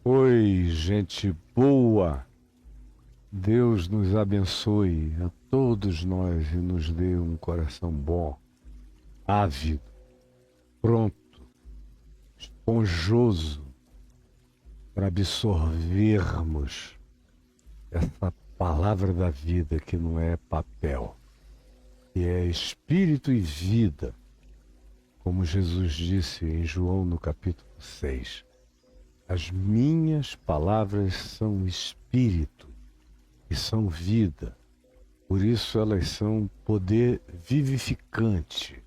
Oi, gente boa! Deus nos abençoe a todos nós e nos dê um coração bom, ávido, pronto, esponjoso para absorvermos essa palavra da vida que não é papel, que é espírito e vida, como Jesus disse em João no capítulo 6. As minhas palavras são espírito e são vida. Por isso elas são poder vivificante.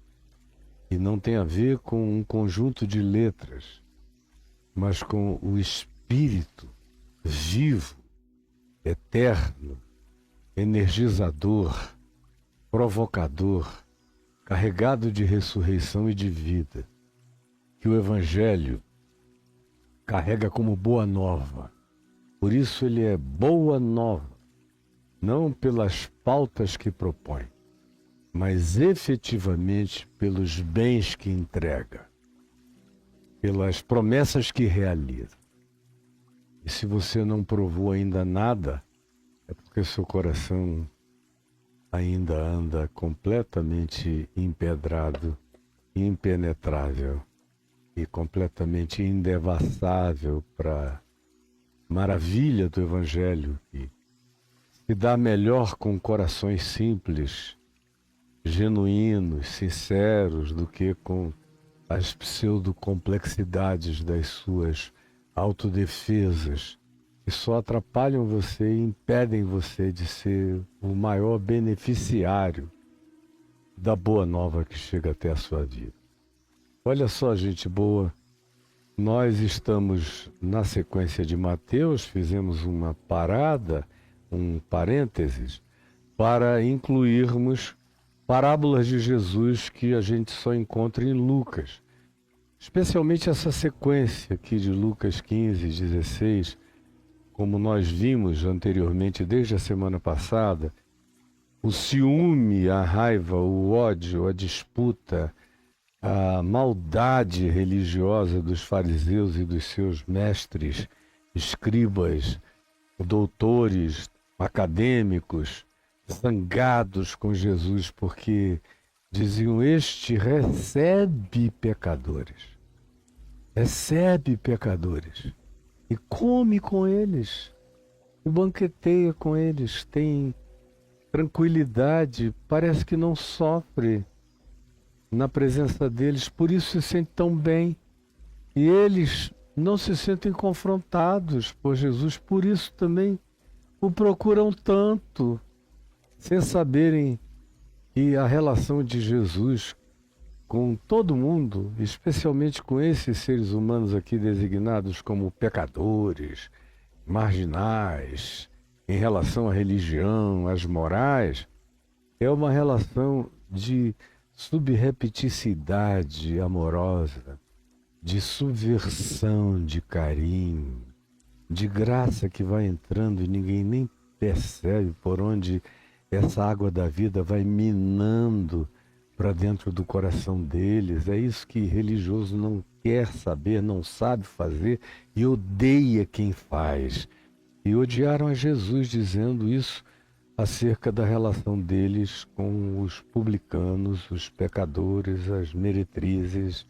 E não tem a ver com um conjunto de letras, mas com o espírito vivo, eterno, energizador, provocador, carregado de ressurreição e de vida, que o Evangelho carrega como boa nova. Por isso ele é boa nova, não pelas pautas que propõe, mas efetivamente pelos bens que entrega, pelas promessas que realiza. E se você não provou ainda nada, é porque seu coração ainda anda completamente empedrado, impenetrável e completamente indevassável para maravilha do Evangelho, que se dá melhor com corações simples, genuínos, sinceros, do que com as pseudocomplexidades das suas autodefesas, que só atrapalham você e impedem você de ser o maior beneficiário da boa nova que chega até a sua vida. Olha só, gente boa, nós estamos na sequência de Mateus, fizemos uma parada, um parênteses, para incluirmos parábolas de Jesus que a gente só encontra em Lucas. Especialmente essa sequência aqui de Lucas 15, 16, como nós vimos anteriormente desde a semana passada, o ciúme, a raiva, o ódio, a disputa, a maldade religiosa dos fariseus e dos seus mestres, escribas, doutores, acadêmicos, zangados com Jesus, porque diziam: este recebe pecadores e come com eles, e banqueteia com eles, tem tranquilidade, parece que não sofre na presença deles, por isso se sente tão bem. E eles não se sentem confrontados por Jesus, por isso também o procuram tanto, sem saberem que a relação de Jesus com todo mundo, especialmente com esses seres humanos aqui designados como pecadores, marginais, em relação à religião, às morais, é uma relação de subrepticidade amorosa, de subversão de carinho, de graça que vai entrando e ninguém nem percebe por onde essa água da vida vai minando para dentro do coração deles. É isso que religioso não quer saber, não sabe fazer e odeia quem faz. E odiaram a Jesus dizendo isso acerca da relação deles com os publicanos, os pecadores, as meretrizes,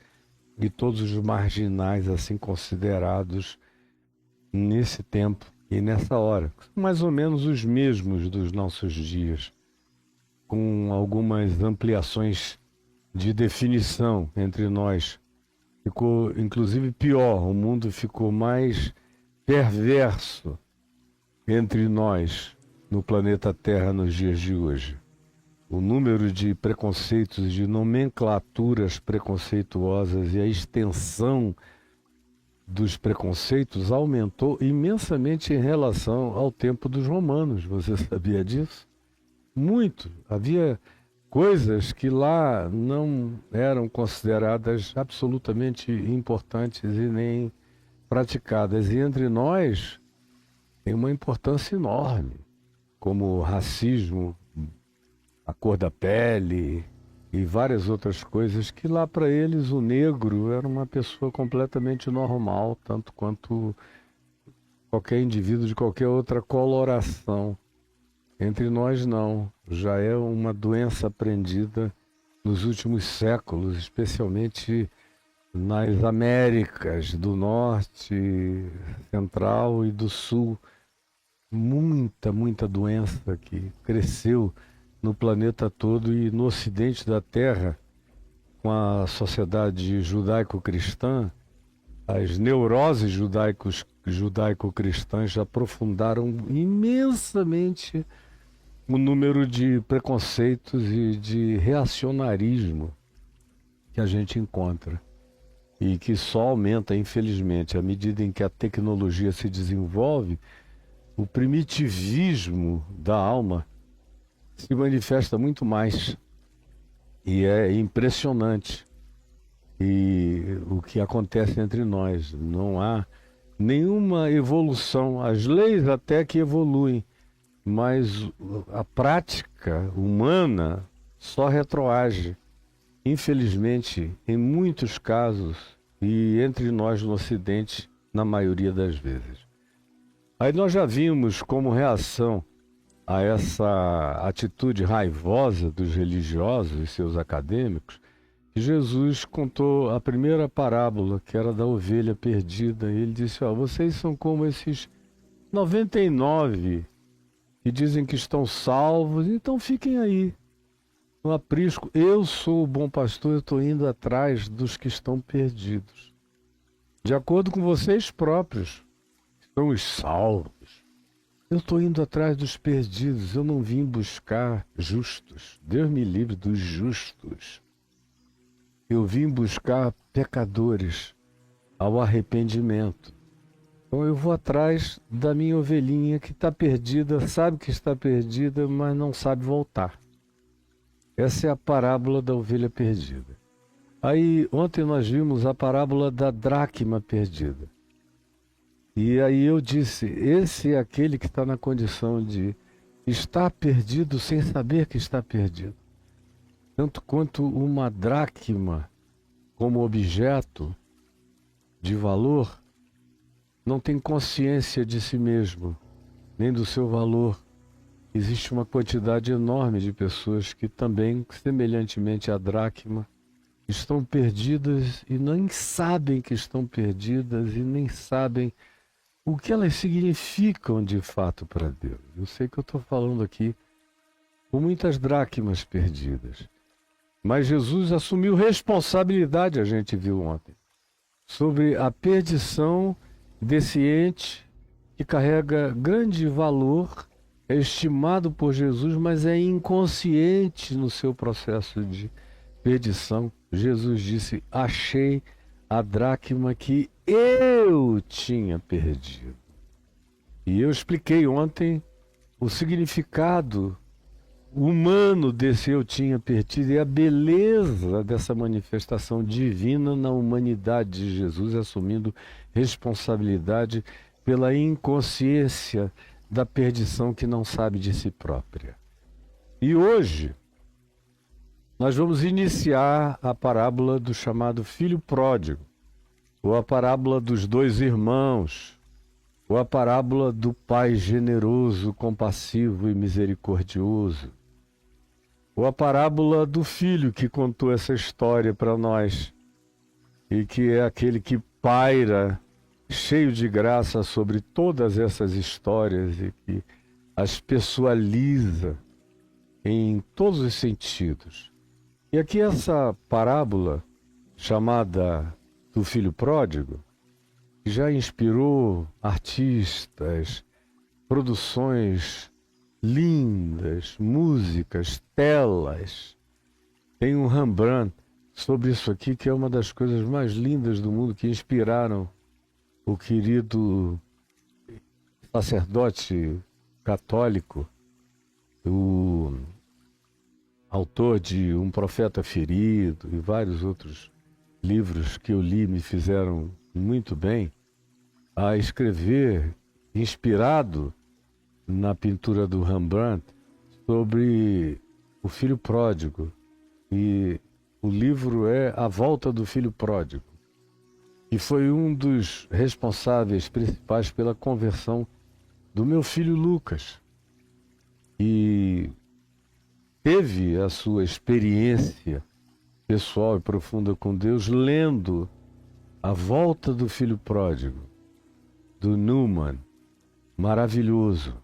e todos os marginais assim considerados nesse tempo e nessa hora, mais ou menos os mesmos dos nossos dias, com algumas ampliações de definição entre nós. Ficou inclusive pior, o mundo ficou mais perverso entre nós no planeta Terra nos dias de hoje. O número de preconceitos, de nomenclaturas preconceituosas e a extensão dos preconceitos aumentou imensamente em relação ao tempo dos romanos. Você sabia disso? Muito. Havia coisas que lá não eram consideradas absolutamente importantes e nem praticadas. E entre nós tem uma importância enorme, como o racismo, a cor da pele e várias outras coisas que lá para eles o negro era uma pessoa completamente normal, tanto quanto qualquer indivíduo de qualquer outra coloração. Entre nós não, já é uma doença aprendida nos últimos séculos, especialmente nas Américas do Norte, Central e do Sul. Muita doença que cresceu no planeta todo e no ocidente da Terra, com a sociedade judaico-cristã, as neuroses judaico-cristãs aprofundaram imensamente o número de preconceitos e de reacionarismo que a gente encontra e que só aumenta, infelizmente, à medida em que a tecnologia se desenvolve. O primitivismo da alma se manifesta muito mais e é impressionante. E o que acontece entre nós, não há nenhuma evolução, as leis até que evoluem, mas a prática humana só retroage, infelizmente, em muitos casos e entre nós no Ocidente, na maioria das vezes. Aí nós já vimos como reação a essa atitude raivosa dos religiosos e seus acadêmicos, que Jesus contou a primeira parábola, que era da ovelha perdida. E ele disse, vocês são como esses 99 que dizem que estão salvos, então fiquem aí no aprisco. Eu sou o bom pastor, eu estou indo atrás dos que estão perdidos. De acordo com vocês próprios, são os salvos. Eu estou indo atrás dos perdidos, eu não vim buscar justos. Deus me livre dos justos. Eu vim buscar pecadores ao arrependimento. Então eu vou atrás da minha ovelhinha que está perdida, sabe que está perdida, mas não sabe voltar. Essa é a parábola da ovelha perdida. Aí ontem nós vimos a parábola da dracma perdida. E aí eu disse, esse é aquele que está na condição de estar perdido sem saber que está perdido. Tanto quanto uma dracma, como objeto de valor, não tem consciência de si mesmo, nem do seu valor. Existe uma quantidade enorme de pessoas que também, semelhantemente à dracma, estão perdidas e nem sabem que estão perdidas e nem sabem o que elas significam de fato para Deus. Eu sei que eu estou falando aqui com muitas dracmas perdidas. Mas Jesus assumiu responsabilidade, a gente viu ontem, sobre a perdição desse ente que carrega grande valor, é estimado por Jesus, mas é inconsciente no seu processo de perdição. Jesus disse, achei a dracma que eu tinha perdido. E eu expliquei ontem o significado humano desse eu tinha perdido e a beleza dessa manifestação divina na humanidade de Jesus, assumindo responsabilidade pela inconsciência da perdição que não sabe de si própria. E hoje nós vamos iniciar a parábola do chamado filho pródigo, ou a parábola dos dois irmãos, ou a parábola do pai generoso, compassivo e misericordioso, ou a parábola do filho que contou essa história para nós. e que é aquele que paira cheio de graça sobre todas essas histórias e que as pessoaliza em todos os sentidos. E aqui essa parábola chamada do filho pródigo, que já inspirou artistas, produções lindas, músicas, telas. Tem um Rembrandt sobre isso aqui, que é uma das coisas mais lindas do mundo, que inspiraram o querido sacerdote católico, o autor de Um Profeta Ferido e vários outros livros que eu li me fizeram muito bem, a escrever, inspirado na pintura do Rembrandt, sobre o filho pródigo. E o livro é A Volta do Filho Pródigo, e foi um dos responsáveis principais pela conversão do meu filho Lucas. E teve a sua experiência pessoal e profunda com Deus lendo A Volta do Filho Pródigo, do Newman, maravilhoso,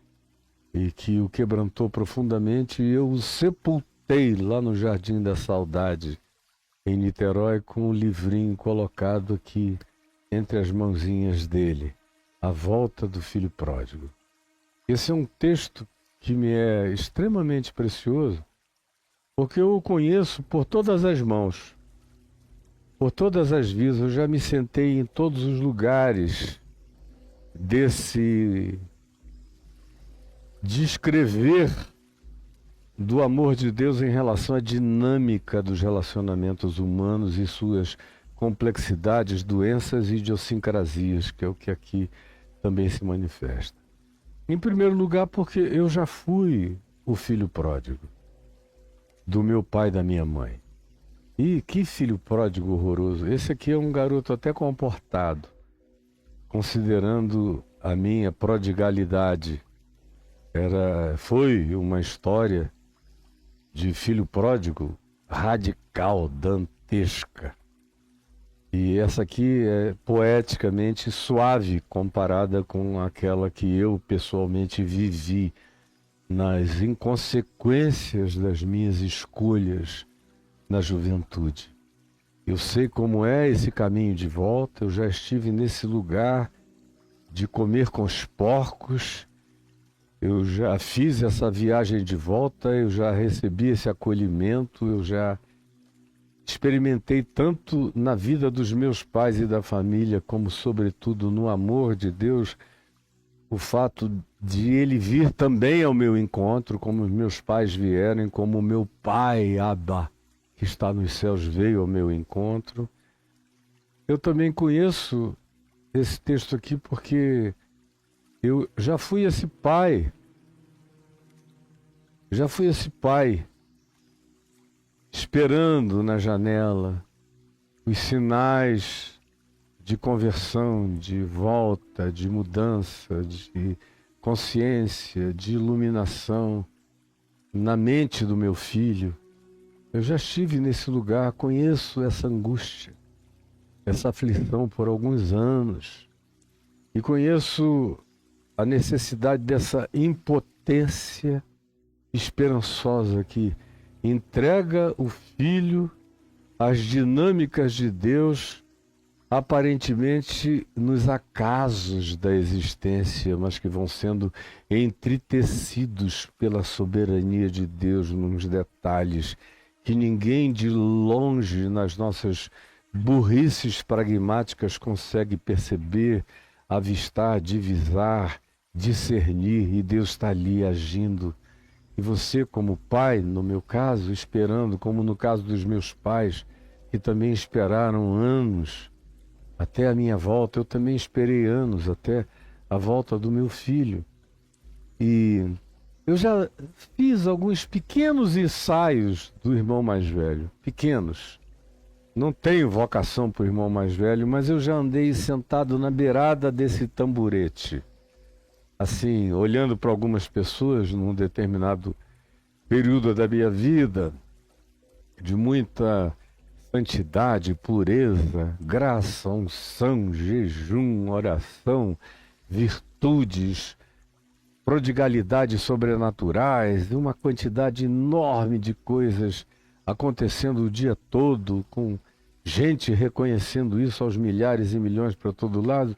e que o quebrantou profundamente, e eu o sepultei lá no Jardim da Saudade, em Niterói, com o livrinho colocado aqui entre as mãozinhas dele, A Volta do Filho Pródigo. Esse é um texto que me é extremamente precioso, porque eu o conheço por todas as mãos, por todas as vias. Eu já me sentei em todos os lugares desse descrever do amor de Deus em relação à dinâmica dos relacionamentos humanos e suas complexidades, doenças e idiosincrasias, que é o que aqui também se manifesta. Em primeiro lugar, porque eu já fui o filho pródigo do meu pai e da minha mãe. E que filho pródigo horroroso. Esse aqui é um garoto até comportado, considerando a minha prodigalidade. Foi uma história de filho pródigo radical, dantesca. E essa aqui é poeticamente suave comparada com aquela que eu pessoalmente vivi nas inconsequências das minhas escolhas na juventude. Eu sei como é esse caminho de volta, eu já estive nesse lugar de comer com os porcos. Eu já fiz essa viagem de volta, eu já recebi esse acolhimento, eu já experimentei tanto na vida dos meus pais e da família, como sobretudo no amor de Deus, o fato de Ele vir também ao meu encontro, como os meus pais vieram, como o meu pai, Abba, que está nos céus, veio ao meu encontro. Eu também conheço esse texto aqui porque eu já fui esse pai, esperando na janela os sinais de conversão, de volta, de mudança, de consciência, de iluminação na mente do meu filho. Eu já estive nesse lugar, conheço essa angústia, essa aflição por alguns anos, e conheço a necessidade dessa impotência esperançosa que entrega o filho às dinâmicas de Deus, aparentemente nos acasos da existência, mas que vão sendo entritecidos pela soberania de Deus nos detalhes que ninguém de longe nas nossas burrices pragmáticas consegue perceber, avistar, divisar, discernir, e Deus está ali agindo. E você, como pai, no meu caso, esperando, como no caso dos meus pais, que também esperaram anos até a minha volta, eu também esperei anos até a volta do meu filho. E eu já fiz alguns pequenos ensaios do irmão mais velho, pequenos. Não tenho vocação para o irmão mais velho, mas eu já andei sentado na beirada desse tamborete, assim, olhando para algumas pessoas num determinado período da minha vida, de muita santidade, pureza, graça, unção, jejum, oração, virtudes, prodigalidades sobrenaturais, uma quantidade enorme de coisas acontecendo o dia todo, com gente reconhecendo isso aos milhares e milhões para todo lado.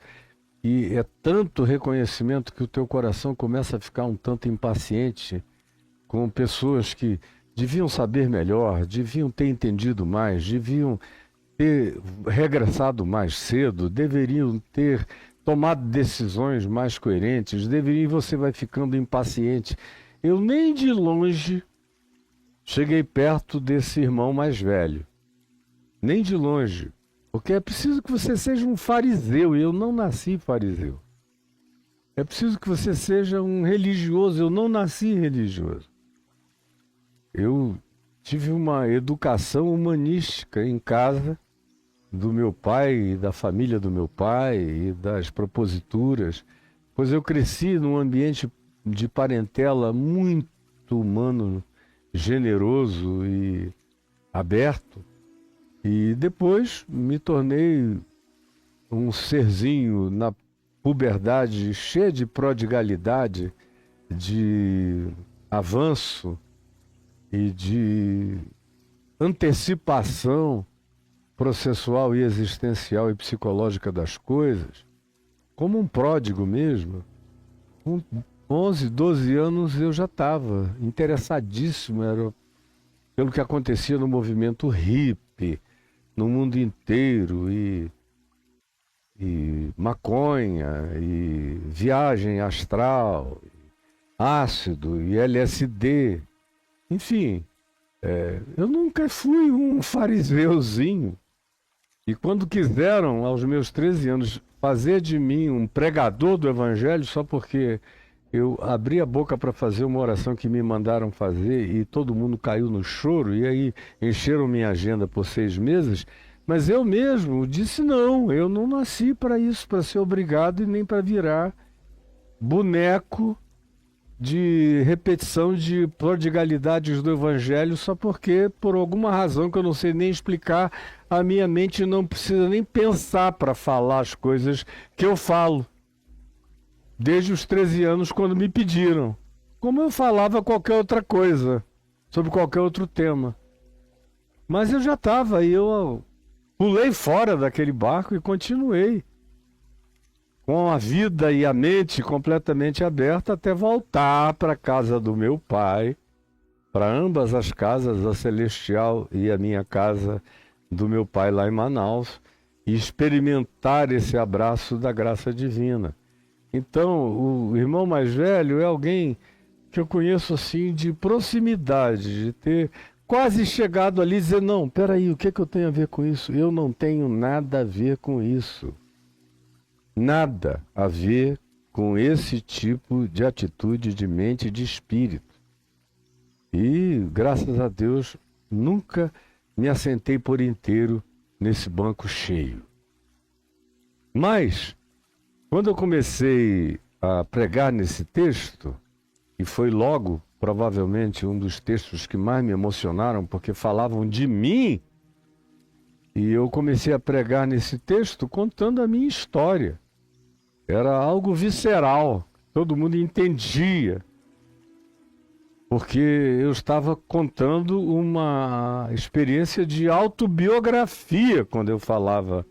E é tanto reconhecimento que o teu coração começa a ficar um tanto impaciente com pessoas que deviam saber melhor, deviam ter entendido mais, deviam ter regressado mais cedo, deveriam ter tomado decisões mais coerentes, deveriam, e você vai ficando impaciente. Eu nem de longe cheguei perto desse irmão mais velho, nem de longe, porque é preciso que você seja um fariseu, e eu não nasci fariseu. É preciso que você seja um religioso, eu não nasci religioso. Eu tive uma educação humanística em casa do meu pai e da família do meu pai e das proposituras, pois eu cresci num ambiente de parentela muito humano, generoso e aberto, e depois me tornei um serzinho na puberdade cheio de prodigalidade, de avanço e de antecipação processual e existencial e psicológica das coisas, como um pródigo mesmo. Com 11, 12 anos eu já estava interessadíssimo pelo que acontecia no movimento hippie, no mundo inteiro, e maconha, e viagem astral, ácido e LSD, enfim. Eu nunca fui um fariseuzinho. E quando quiseram, aos meus 13 anos, fazer de mim um pregador do evangelho, só porque eu abri a boca para fazer uma oração que me mandaram fazer e todo mundo caiu no choro, e aí encheram minha agenda por 6 meses, mas eu mesmo disse não, eu não nasci para isso, para ser obrigado e nem para virar boneco de repetição de prodigalidades do evangelho, só porque, por alguma razão que eu não sei nem explicar, a minha mente não precisa nem pensar para falar as coisas que eu falo. Desde os 13 anos, quando me pediram. Como eu falava qualquer outra coisa, sobre qualquer outro tema. Mas eu já estava, e eu pulei fora daquele barco e continuei, com a vida e a mente completamente aberta, até voltar para a casa do meu pai, para ambas as casas, a celestial e a minha casa do meu pai lá em Manaus, e experimentar esse abraço da graça divina. Então, o irmão mais velho é alguém que eu conheço assim de proximidade, de ter quase chegado ali e dizer, não, peraí, o que eu tenho a ver com isso? Eu não tenho nada a ver com isso. Nada a ver com esse tipo de atitude de mente e de espírito. E, graças a Deus, nunca me assentei por inteiro nesse banco cheio. Mas, quando eu comecei a pregar nesse texto, e foi logo, provavelmente, um dos textos que mais me emocionaram, porque falavam de mim, e eu comecei a pregar nesse texto contando a minha história. Era algo visceral, todo mundo entendia, porque eu estava contando uma experiência de autobiografia quando eu falava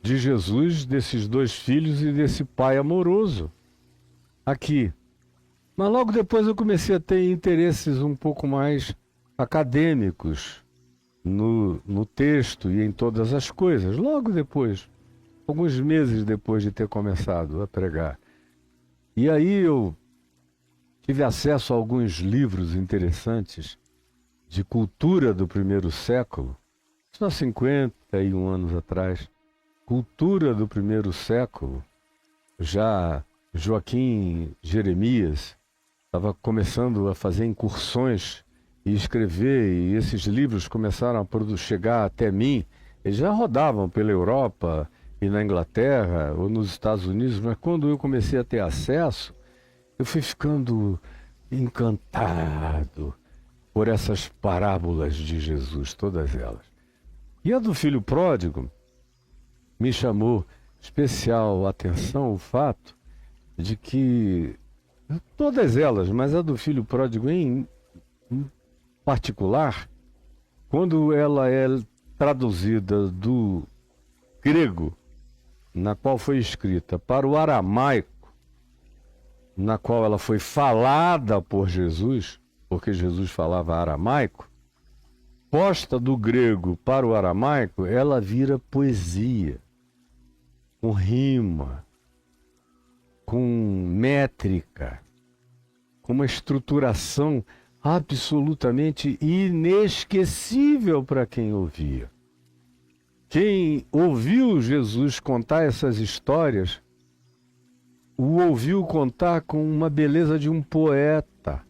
de Jesus, desses 2 filhos e desse pai amoroso aqui. Mas logo depois eu comecei a ter interesses um pouco mais acadêmicos no texto e em todas as coisas, logo depois. Alguns meses depois de ter começado a pregar. E aí eu tive acesso a alguns livros interessantes de cultura do primeiro século, isso há 51 anos atrás. Cultura do primeiro século, já Joaquim Jeremias estava começando a fazer incursões e escrever, e esses livros começaram a chegar até mim. Eles já rodavam pela Europa e na Inglaterra ou nos Estados Unidos, mas quando eu comecei a ter acesso, eu fui ficando encantado por essas parábolas de Jesus, todas elas. E a do filho pródigo me chamou especial atenção o fato de que, todas elas, mas a do filho pródigo em particular, quando ela é traduzida do grego, na qual foi escrita, para o aramaico, na qual ela foi falada por Jesus, porque Jesus falava aramaico, posta do grego para o aramaico, ela vira poesia, com rima, com métrica, com uma estruturação absolutamente inesquecível para quem ouvia. Quem ouviu Jesus contar essas histórias, o ouviu contar com uma beleza de um poeta,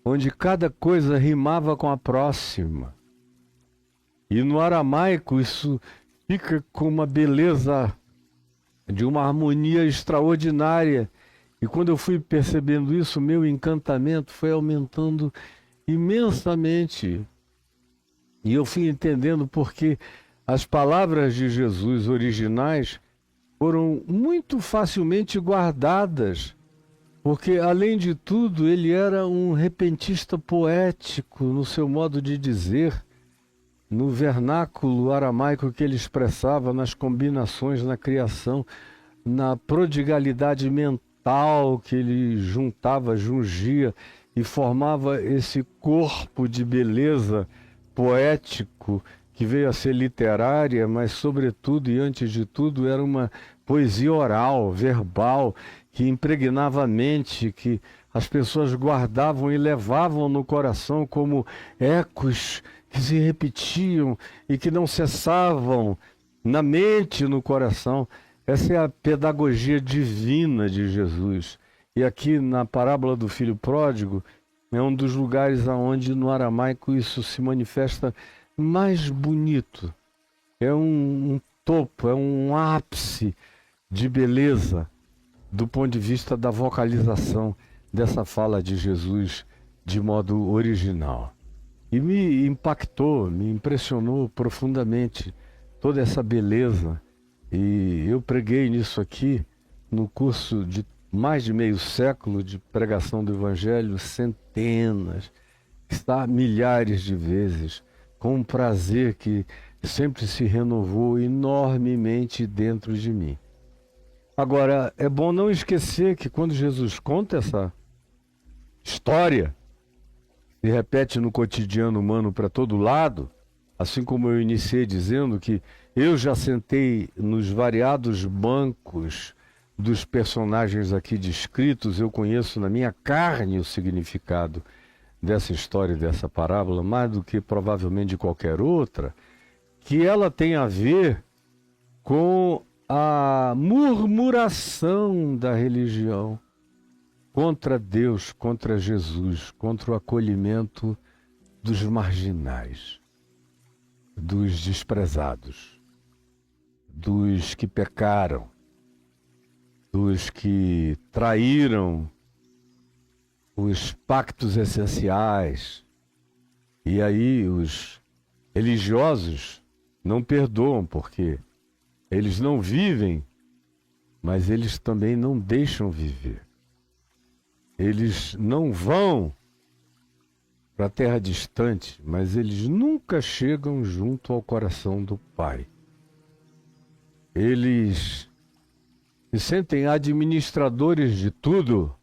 onde cada coisa rimava com a próxima. E no aramaico isso fica com uma beleza de uma harmonia extraordinária. E quando eu fui percebendo isso, meu encantamento foi aumentando imensamente. E eu fui entendendo porque as palavras de Jesus originais foram muito facilmente guardadas, porque, além de tudo, ele era um repentista poético no seu modo de dizer, no vernáculo aramaico que ele expressava, nas combinações, na criação, na prodigalidade mental que ele juntava, jungia e formava esse corpo de beleza poético que veio a ser literária, mas sobretudo e antes de tudo era uma poesia oral, verbal, que impregnava a mente, que as pessoas guardavam e levavam no coração como ecos que se repetiam e que não cessavam na mente e no coração. Essa é a pedagogia divina de Jesus. E aqui na parábola do filho pródigo é um dos lugares onde no aramaico isso se manifesta mais bonito. É um topo, é um ápice de beleza do ponto de vista da vocalização dessa fala de Jesus de modo original. E me impactou, me impressionou profundamente toda essa beleza. E eu preguei nisso aqui no curso de mais de meio século de pregação do Evangelho, centenas, está milhares de vezes, com um prazer que sempre se renovou enormemente dentro de mim. Agora, é bom não esquecer que quando Jesus conta essa história, se repete no cotidiano humano para todo lado, assim como eu iniciei dizendo que eu já sentei nos variados bancos dos personagens aqui descritos, eu conheço na minha carne o significado dessa história, dessa parábola, mais do que provavelmente de qualquer outra, que ela tem a ver com a murmuração da religião contra Deus, contra Jesus, contra o acolhimento dos marginais, dos desprezados, dos que pecaram, dos que traíram os pactos essenciais. E aí os religiosos não perdoam, porque eles não vivem, mas eles também não deixam viver. Eles não vão para a terra distante, mas eles nunca chegam junto ao coração do Pai. Eles se sentem administradores de tudo,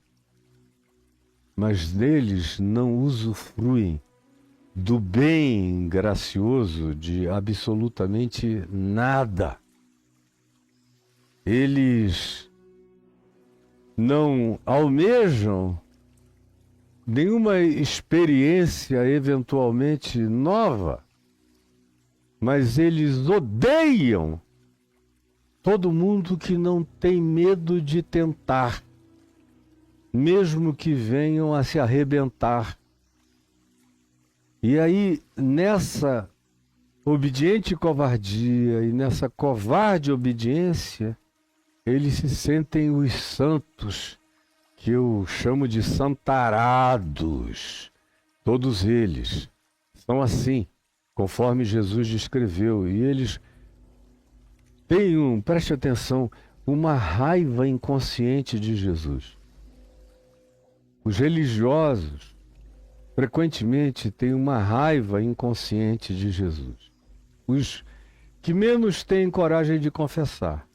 mas neles não usufruem do bem gracioso de absolutamente nada. Eles não almejam nenhuma experiência eventualmente nova, mas eles odeiam todo mundo que não tem medo de tentar, mesmo que venham a se arrebentar. E aí, nessa obediente covardia e nessa covarde obediência, eles se sentem os santos, que eu chamo de santarados. Todos eles são assim, conforme Jesus descreveu. E eles têm, preste atenção, uma raiva inconsciente de Jesus. Os religiosos, frequentemente, têm uma raiva inconsciente de Jesus. Os que menos têm coragem de confessar.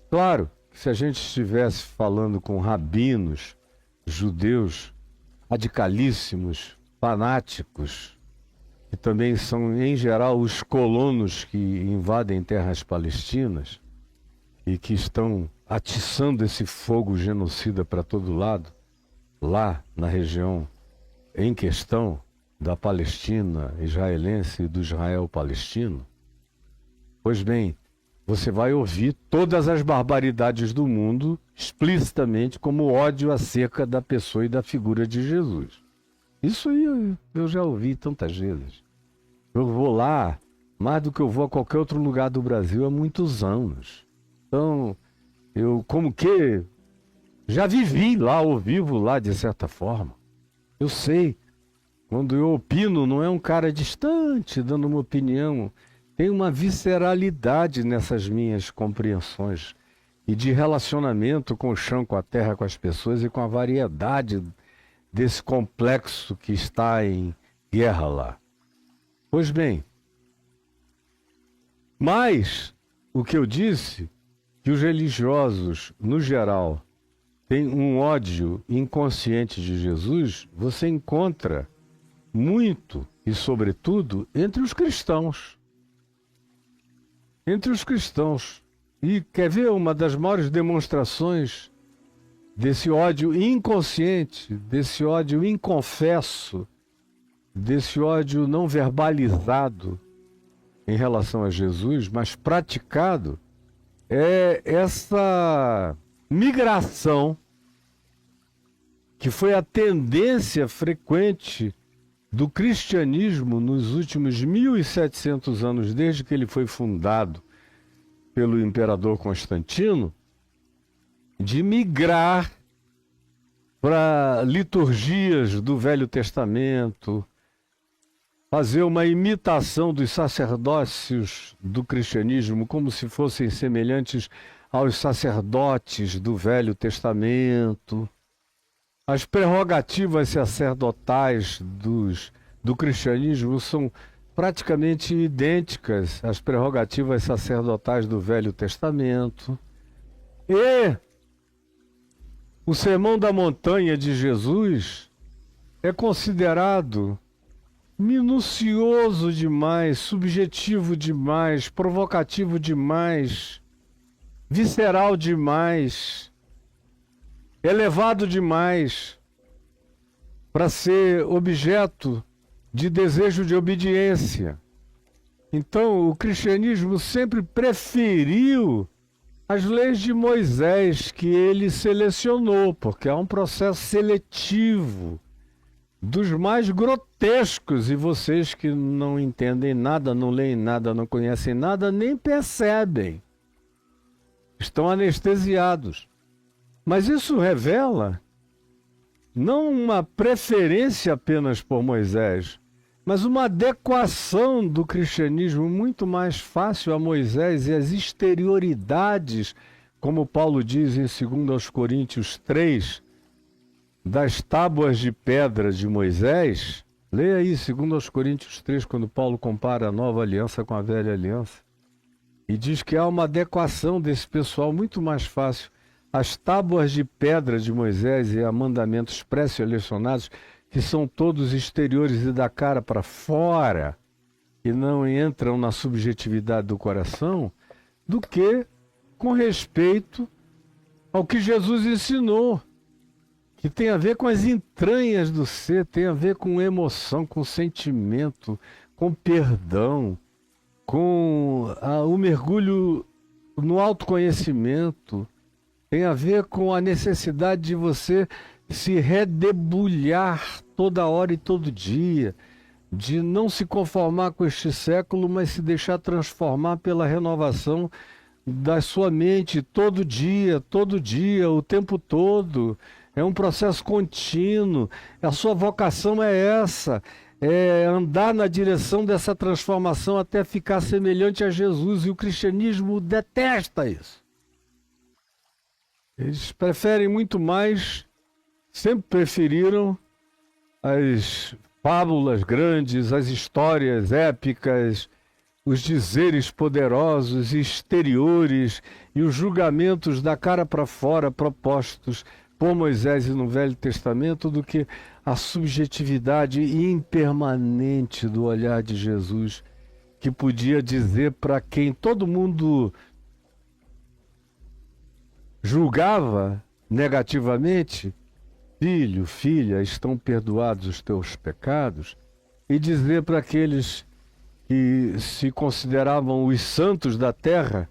Claro, que se a gente estivesse falando com rabinos, judeus, radicalíssimos, fanáticos, que também são, em geral, os colonos que invadem terras palestinas e que estão atiçando esse fogo genocida para todo lado, lá na região em questão da Palestina israelense e do Israel palestino. Pois bem, você vai ouvir todas as barbaridades do mundo explicitamente como ódio acerca da pessoa e da figura de Jesus. Isso aí eu já ouvi tantas vezes. Eu vou lá, mais do que eu vou a qualquer outro lugar do Brasil há muitos anos. Então, eu como que já vivi lá, ou vivo lá de certa forma. Eu sei, quando eu opino, não é um cara distante dando uma opinião. Tem uma visceralidade nessas minhas compreensões e de relacionamento com o chão, com a terra, com as pessoas e com a variedade desse complexo que está em guerra lá. Pois bem, mas o que eu disse, que os religiosos, no geral, têm um ódio inconsciente de Jesus, você encontra muito e, sobretudo, entre os cristãos. Entre os cristãos. E quer ver uma das maiores demonstrações desse ódio inconsciente, desse ódio inconfesso, desse ódio não verbalizado em relação a Jesus, mas praticado, é essa migração que foi a tendência frequente do cristianismo nos últimos 1.700 anos, desde que ele foi fundado pelo imperador Constantino, de migrar para liturgias do Velho Testamento, fazer uma imitação dos sacerdócios do cristianismo como se fossem semelhantes aos sacerdotes do Velho Testamento. As prerrogativas sacerdotais do cristianismo são praticamente idênticas às prerrogativas sacerdotais do Velho Testamento. E o Sermão da Montanha de Jesus é considerado minucioso demais, subjetivo demais, provocativo demais, visceral demais, elevado demais para ser objeto de desejo de obediência. Então, o cristianismo sempre preferiu as leis de Moisés que ele selecionou, porque há um processo seletivo dos mais grotescos, e vocês que não entendem nada, não leem nada, não conhecem nada, nem percebem. Estão anestesiados. Mas isso revela não uma preferência apenas por Moisés, mas uma adequação do cristianismo muito mais fácil a Moisés e as exterioridades, como Paulo diz em 2 Coríntios 3, das tábuas de pedra de Moisés. Leia aí 2 Coríntios 3, quando Paulo compara a nova aliança com a velha aliança. E diz que há uma adequação desse pessoal muito mais fácil. As tábuas de pedra de Moisés e a mandamentos pré-selecionados, que são todos exteriores e da cara para fora, e não entram na subjetividade do coração, do que com respeito ao que Jesus ensinou, que tem a ver com as entranhas do ser, tem a ver com emoção, com sentimento, com perdão, com o mergulho no autoconhecimento, tem a ver com a necessidade de você se redebulhar toda hora e todo dia, de não se conformar com este século, mas se deixar transformar pela renovação da sua mente todo dia, o tempo todo. É um processo contínuo. A sua vocação é essa, é andar na direção dessa transformação até ficar semelhante a Jesus, e o cristianismo detesta isso. Eles preferem muito mais, sempre preferiram as fábulas grandes, as histórias épicas, os dizeres poderosos e exteriores e os julgamentos da cara para fora propostos por Moisés e no Velho Testamento, do que a subjetividade impermanente do olhar de Jesus, que podia dizer para quem todo mundo julgava negativamente: filho, filha, estão perdoados os teus pecados, e dizer para aqueles que se consideravam os santos da terra: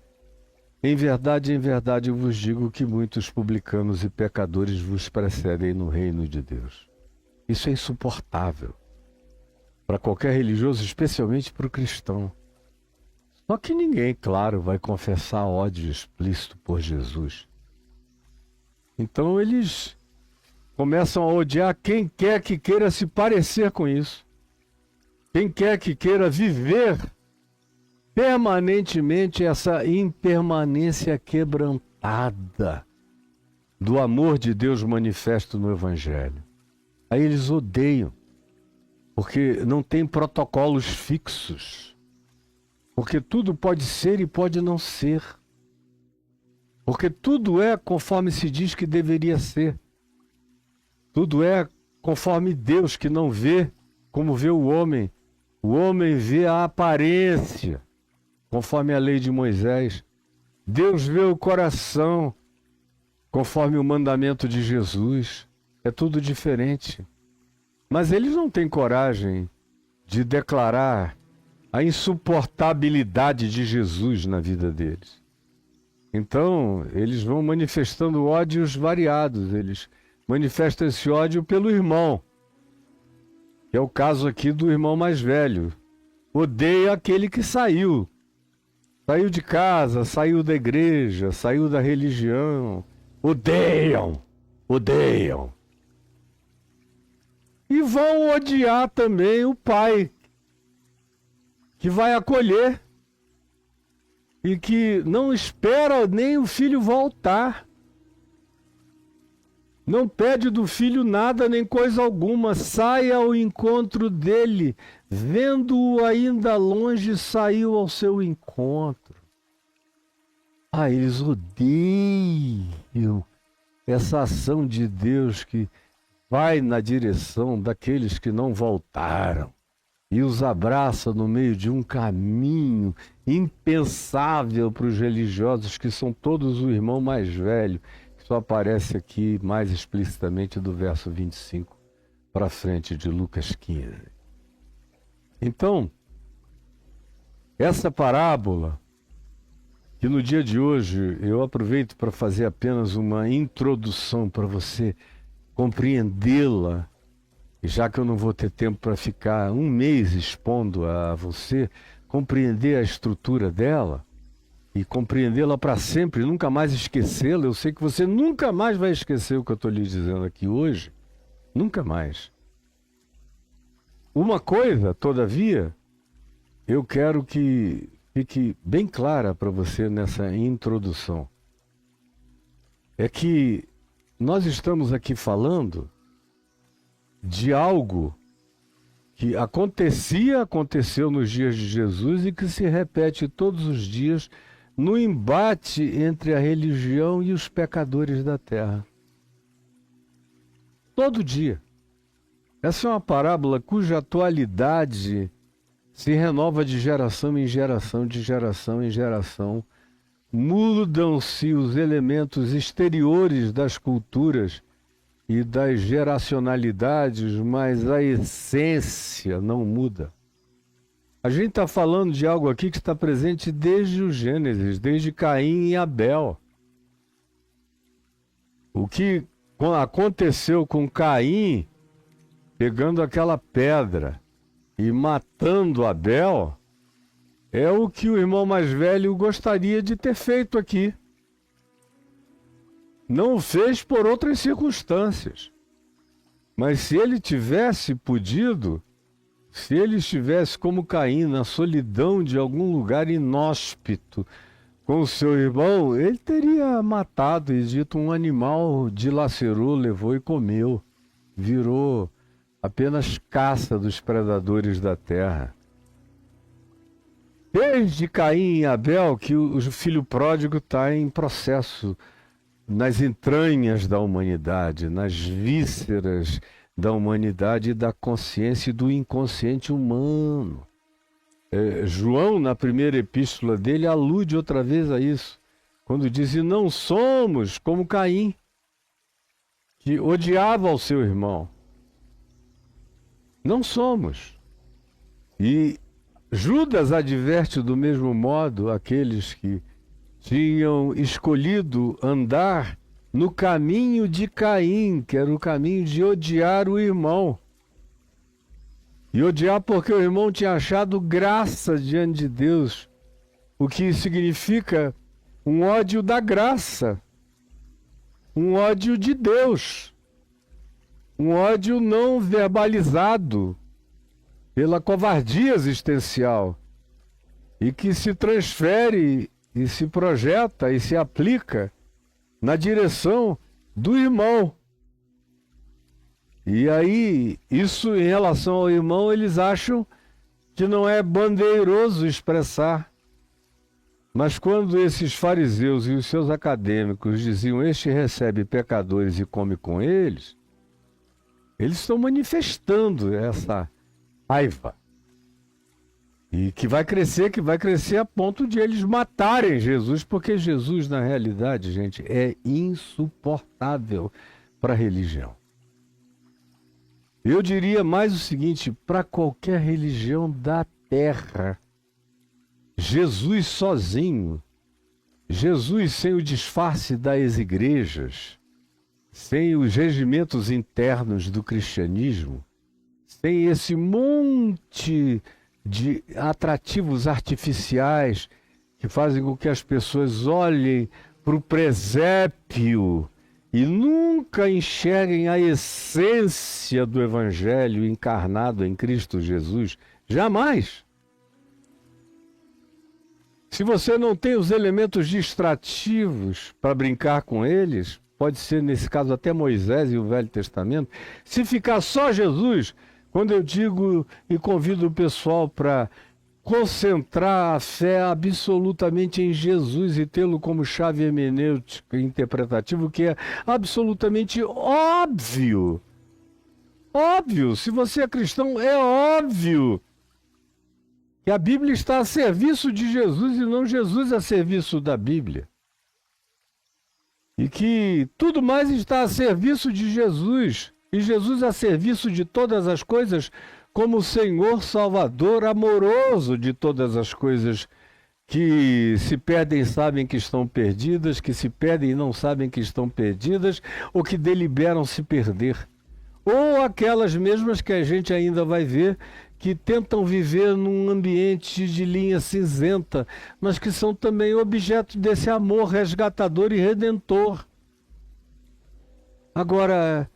em verdade, eu vos digo que muitos publicanos e pecadores vos precedem no reino de Deus. Isso é insuportável para qualquer religioso, especialmente para o cristão. Só que ninguém, claro, vai confessar ódio explícito por Jesus. Então eles começam a odiar quem quer que queira se parecer com isso. Quem quer que queira viver permanentemente essa impermanência quebrantada do amor de Deus manifesto no Evangelho. Aí eles odeiam, porque não tem protocolos fixos, porque tudo pode ser e pode não ser, porque tudo é conforme se diz que deveria ser, tudo é conforme Deus, que não vê como vê o homem vê a aparência, conforme a lei de Moisés. Deus vê o coração, conforme o mandamento de Jesus. É tudo diferente. Mas eles não têm coragem de declarar a insuportabilidade de Jesus na vida deles. Então, eles vão manifestando ódios variados. Eles manifestam esse ódio pelo irmão, que é o caso aqui do irmão mais velho. Odeia aquele que saiu de casa, saiu da igreja, saiu da religião. Odeiam. E vão odiar também o pai, que vai acolher e que não espera nem o filho voltar. Não pede do filho nada nem coisa alguma, sai ao encontro dele, vendo-o ainda longe, saiu ao seu encontro. Eles odeiam essa ação de Deus que vai na direção daqueles que não voltaram e os abraça no meio de um caminho impensável para os religiosos, que são todos o irmão mais velho. Só aparece aqui mais explicitamente do verso 25 para frente de Lucas 15. Então, essa parábola, que no dia de hoje eu aproveito para fazer apenas uma introdução para você compreendê-la, e já que eu não vou ter tempo para ficar um mês expondo a você, compreender a estrutura dela, e compreendê-la para sempre, nunca mais esquecê-la. Eu sei que você nunca mais vai esquecer o que eu estou lhe dizendo aqui hoje. Nunca mais. Uma coisa, todavia, eu quero que fique bem clara para você nessa introdução. É que nós estamos aqui falando de algo que aconteceu nos dias de Jesus e que se repete todos os dias no embate entre a religião e os pecadores da terra. Todo dia. Essa é uma parábola cuja atualidade se renova de geração em geração, de geração em geração. Mudam-se os elementos exteriores das culturas e das geracionalidades, mas a essência não muda. A gente está falando de algo aqui que está presente desde o Gênesis, desde Caim e Abel. O que aconteceu com Caim, pegando aquela pedra e matando Abel, é o que o irmão mais velho gostaria de ter feito aqui. Não o fez por outras circunstâncias. Mas se ele tivesse podido, Se ele estivesse como Caim, na solidão de algum lugar inóspito com o seu irmão, ele teria matado e dito: um animal dilacerou, levou e comeu. Virou apenas caça dos predadores da terra. Desde Caim e Abel que o filho pródigo está em processo nas entranhas da humanidade, nas vísceras da humanidade e da consciência e do inconsciente humano. João, na primeira epístola dele, alude outra vez a isso, quando diz: e não somos como Caim, que odiava o seu irmão. Não somos. E Judas adverte do mesmo modo aqueles que tinham escolhido andar no caminho de Caim, que era o caminho de odiar o irmão. E odiar porque o irmão tinha achado graça diante de Deus, o que significa um ódio da graça, um ódio de Deus, um ódio não verbalizado pela covardia existencial e que se transfere e se projeta e se aplica na direção do irmão. E aí, isso em relação ao irmão, eles acham que não é bandeiroso expressar. Mas quando esses fariseus e os seus acadêmicos diziam: este recebe pecadores e come com eles, eles estão manifestando essa raiva. E que vai crescer a ponto de eles matarem Jesus, porque Jesus, na realidade, gente, é insuportável para a religião. Eu diria mais o seguinte: para qualquer religião da terra, Jesus sozinho, Jesus sem o disfarce das igrejas, sem os regimentos internos do cristianismo, sem esse monte de atrativos artificiais que fazem com que as pessoas olhem para o presépio e nunca enxerguem a essência do Evangelho encarnado em Cristo Jesus. Jamais! Se você não tem os elementos distrativos para brincar com eles, pode ser nesse caso até Moisés e o Velho Testamento, se ficar só Jesus, quando eu digo e convido o pessoal para concentrar a fé absolutamente em Jesus e tê-lo como chave hermenêutica e interpretativa, o que é absolutamente óbvio. Óbvio, se você é cristão, é óbvio que a Bíblia está a serviço de Jesus e não Jesus a serviço da Bíblia. E que tudo mais está a serviço de Jesus, e Jesus a serviço de todas as coisas, como Senhor Salvador amoroso de todas as coisas que se perdem e sabem que estão perdidas, que se perdem e não sabem que estão perdidas, ou que deliberam se perder. Ou aquelas mesmas que a gente ainda vai ver, que tentam viver num ambiente de linha cinzenta, mas que são também objeto desse amor resgatador e redentor. Agora,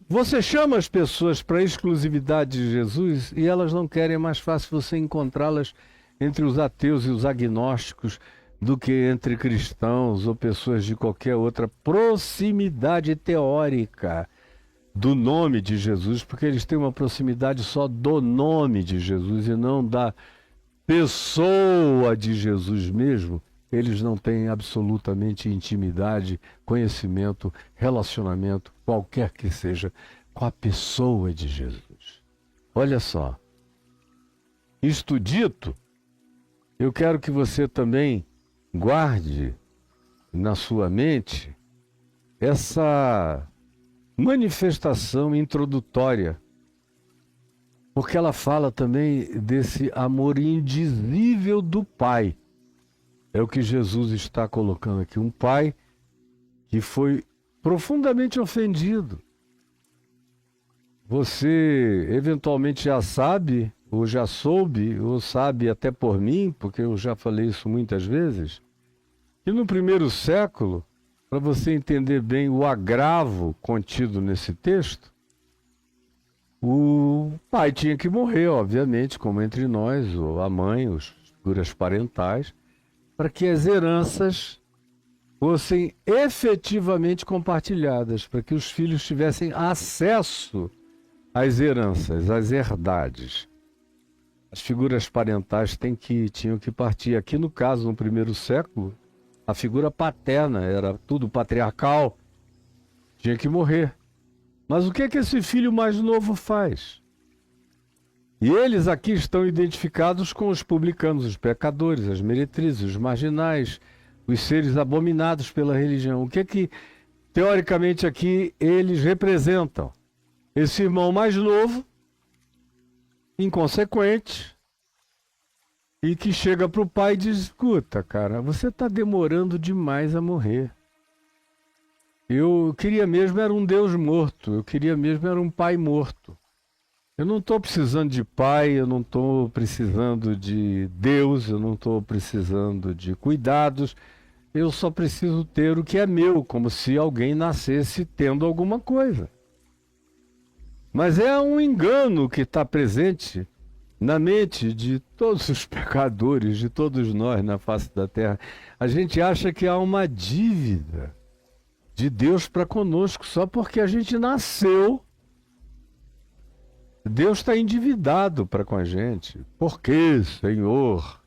você chama as pessoas para a exclusividade de Jesus e elas não querem. É mais fácil você encontrá-las entre os ateus e os agnósticos do que entre cristãos ou pessoas de qualquer outra proximidade teórica do nome de Jesus, porque eles têm uma proximidade só do nome de Jesus e não da pessoa de Jesus mesmo. Eles não têm absolutamente intimidade, conhecimento, relacionamento, qualquer que seja, com a pessoa de Jesus. Olha só, isto dito, eu quero que você também guarde na sua mente essa manifestação introdutória, porque ela fala também desse amor indizível do Pai. É o que Jesus está colocando aqui, um pai que foi profundamente ofendido. Você eventualmente já sabe, ou já soube, ou sabe até por mim, porque eu já falei isso muitas vezes, que no primeiro século, para você entender bem o agravo contido nesse texto, O pai tinha que morrer, obviamente, como entre nós, ou a mãe, as figuras parentais, para que as heranças fossem efetivamente compartilhadas, para que os filhos tivessem acesso às heranças, às herdades. As figuras parentais tinham que partir. Aqui no caso, no primeiro século, a figura paterna era tudo patriarcal, tinha que morrer. Mas o que é que esse filho mais novo faz? E eles aqui estão identificados com os publicanos, os pecadores, as meretrizes, os marginais, os seres abominados pela religião. O que é que, teoricamente, aqui eles representam? Esse irmão mais novo, inconsequente, e que chega para o pai e diz: escuta, cara, você está demorando demais a morrer. Eu queria mesmo era um Deus morto, eu queria mesmo era um pai morto. Eu não estou precisando de pai, eu não estou precisando de Deus, eu não estou precisando de cuidados, eu só preciso ter o que é meu, como se alguém nascesse tendo alguma coisa. Mas é um engano que está presente na mente de todos os pecadores, de todos nós na face da terra. A gente acha que há uma dívida de Deus para conosco só porque a gente nasceu. Deus está endividado para com a gente. Por quê, Senhor?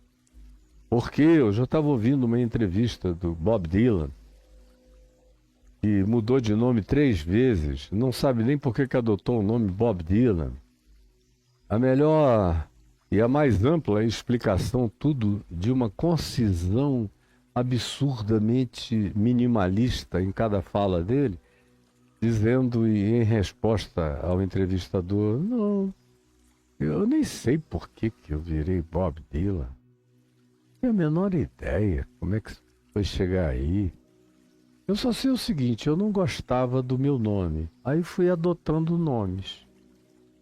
Por quê? Eu já estava ouvindo uma entrevista do Bob Dylan, que mudou de nome 3 vezes, não sabe nem por que adotou o nome Bob Dylan. A melhor e a mais ampla explicação, tudo de uma concisão absurdamente minimalista em cada fala dele, dizendo em resposta ao entrevistador: não, eu nem sei por que eu virei Bob Dylan. Não tenho a menor ideia como é que foi chegar aí. Eu só sei o seguinte, eu não gostava do meu nome, aí fui adotando nomes.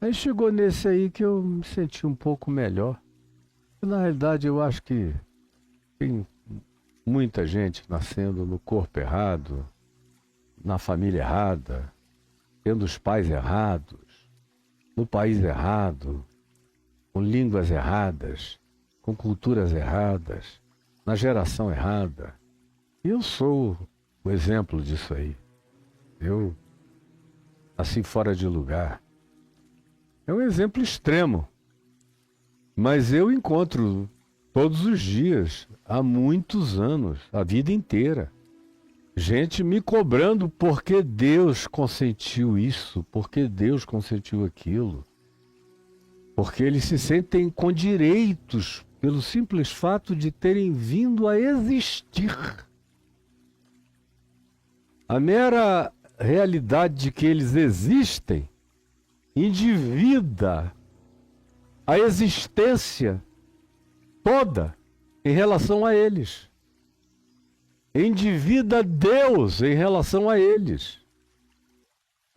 Aí chegou nesse aí que eu me senti um pouco melhor. Na realidade, eu acho que tem muita gente nascendo no corpo errado, na família errada, tendo os pais errados, no país errado, com línguas erradas, com culturas erradas, na geração errada. E eu sou o exemplo disso aí. Eu nasci fora de lugar. É um exemplo extremo, mas eu encontro todos os dias, há muitos anos, a vida inteira, gente me cobrando porque Deus consentiu isso, porque Deus consentiu aquilo, porque eles se sentem com direitos pelo simples fato de terem vindo a existir. A mera realidade de que eles existem endivida a existência toda em relação a eles. Endivida Deus em relação a eles.